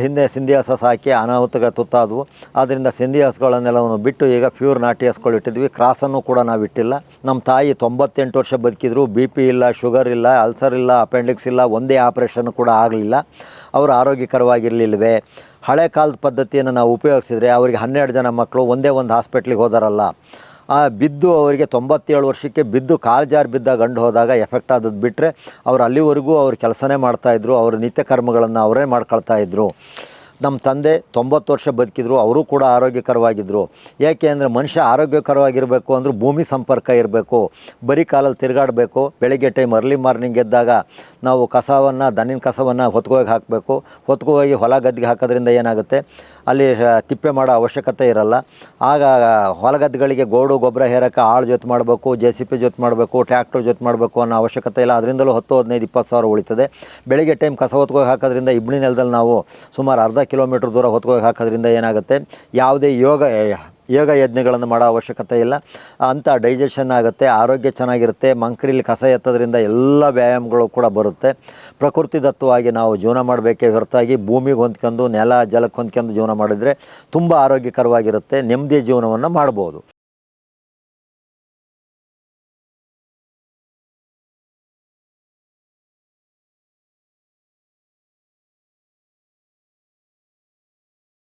ಹಿಂದೆ ಸಿಂಧಿ ಹಸು ಸಾಕಿ ಅನಾಹುತಗಳು ತುತ್ತಾದವು. ಆದ್ದರಿಂದ ಸಿಂಧಿ ಹಸುಗಳನ್ನೆಲ್ಲವನ್ನು ಬಿಟ್ಟು ಈಗ ಪ್ಯೂರ್ ನಾಟಿ ಹಸುಗಳು ಇಟ್ಟಿದ್ವಿ. ಕ್ರಾಸನ್ನು ಕೂಡ ನಾವು ಇಟ್ಟಿಲ್ಲ. ನಮ್ಮ ತಾಯಿ 98 ವರ್ಷ ಬದುಕಿದ್ರು. BP ಇಲ್ಲ, ಶುಗರ್ ಇಲ್ಲ, ಅಲ್ಸರ್ ಇಲ್ಲ, ಅಪೆಂಡಿಕ್ಸ್ ಇಲ್ಲ, ಒಂದೇ ಆಪ್ರೇಷನ್ ಕೂಡ ಆಗಲಿಲ್ಲ. ಅವರು ಆರೋಗ್ಯಕರವಾಗಿರಲಿಲ್ವೇ? ಹಳೆ ಕಾಲದ ಪದ್ಧತಿಯನ್ನು ನಾವು ಉಪಯೋಗಿಸಿದರೆ ಅವರಿಗೆ 12 ಜನ ಮಕ್ಕಳು ಒಂದೇ ಒಂದು ಹಾಸ್ಪಿಟ್ಲಿಗೆ ಹೋದಾರಲ್ಲ, ಬಿದ್ದು ಅವರಿಗೆ 97 ವರ್ಷಕ್ಕೆ ಬಿದ್ದು ಕಾಲು ಜಾರಿ ಬಿದ್ದ ಗಂಡು ಹೋದಾಗ ಎಫೆಕ್ಟ್ ಆದದ್ದು ಬಿಟ್ಟರೆ ಅವ್ರು ಅಲ್ಲಿವರೆಗೂ ಅವ್ರು ಕೆಲಸನೇ ಮಾಡ್ತಾಯಿದ್ರು. ಅವ್ರ ನಿತ್ಯ ಕರ್ಮಗಳನ್ನು ಅವರೇ ಮಾಡ್ಕೊಳ್ತಾಯಿದ್ರು. ನಮ್ಮ ತಂದೆ 90 ವರ್ಷ ಬದುಕಿದ್ರು, ಅವರು ಕೂಡ ಆರೋಗ್ಯಕರವಾಗಿದ್ದರು. ಏಕೆ ಅಂದರೆ ಮನುಷ್ಯ ಆರೋಗ್ಯಕರವಾಗಿರಬೇಕು ಅಂದ್ರೆ ಭೂಮಿ ಸಂಪರ್ಕ ಇರಬೇಕು, ಬರೀ ಕಾಲಲ್ಲಿ ತಿರುಗಾಡಬೇಕು. ಬೆಳಗ್ಗೆ ಟೈಮ್ ಅರ್ಲಿ ಮಾರ್ನಿಂಗ್ ಎದ್ದಾಗ ನಾವು ದನಿನ ಕಸವನ್ನು ಹೊತ್ಕೋಗಿ ಹಾಕಬೇಕು. ಹೊತ್ಕೋಗಿ ಹೊಲ ಗದ್ದೆಗೆ ಹಾಕೋದ್ರಿಂದ ಏನಾಗುತ್ತೆ, ಅಲ್ಲಿ ತಿಪ್ಪೆ ಮಾಡೋ ಅವಶ್ಯಕತೆ ಇರಲ್ಲ. ಆಗ ಹೊಲ ಗದ್ದೆಗಳಿಗೆ ಗೋಡು ಗೊಬ್ಬರ ಹೇರೋಕ್ಕೆ ಆಳು ಜೊತೆ ಮಾಡಬೇಕು, JCB ಜೊತೆ ಮಾಡಬೇಕು, ಟ್ರ್ಯಾಕ್ಟರ್ ಜೊತೆ ಮಾಡಬೇಕು ಅನ್ನೋ ಅವಶ್ಯಕತೆ ಇಲ್ಲ. ಅದರಿಂದಲೂ 10, 15, 20 ಸಾವಿರ ಉಳಿತದೆ. ಬೆಳಗ್ಗೆ ಟೈಮ್ ಕಸ ಹೊತ್ಕೋಗಿ ಹಾಕೋದ್ರಿಂದ ಇಬ್ಬನಿ ನೆಲದಲ್ಲಿ ನಾವು ಸುಮಾರು ಅರ್ಧ ಕಿಲೋಮೀಟ್ರ್ ದೂರ ಹೊತ್ಕೋಗಿ ಹಾಕೋದ್ರಿಂದ ಏನಾಗುತ್ತೆ, ಯಾವುದೇ ಯೋಗ ಯಜ್ಞಗಳನ್ನು ಮಾಡೋ ಅವಶ್ಯಕತೆ ಇಲ್ಲ. ಅಂಥ ಡೈಜೆಷನ್ ಆಗುತ್ತೆ, ಆರೋಗ್ಯ ಚೆನ್ನಾಗಿರುತ್ತೆ. ಮಂಕ್ರಿಲಿ ಕಸ ಎತ್ತೋದ್ರಿಂದ ಎಲ್ಲ ವ್ಯಾಯಾಮಗಳು ಕೂಡ ಬರುತ್ತೆ. ಪ್ರಕೃತಿದತ್ತವಾಗಿ ನಾವು ಜೀವನ ಮಾಡಬೇಕೇ ಹೊರತಾಗಿ ಭೂಮಿಗೆ ಹೊಂದ್ಕೊಂಡು ಜಲಕ್ಕೆ ಹೊಂದ್ಕೊಂಡು ಜೀವನ ಮಾಡಿದರೆ ತುಂಬ ಆರೋಗ್ಯಕರವಾಗಿರುತ್ತೆ, ನೆಮ್ಮದಿ ಜೀವನವನ್ನು ಮಾಡ್ಬೋದು.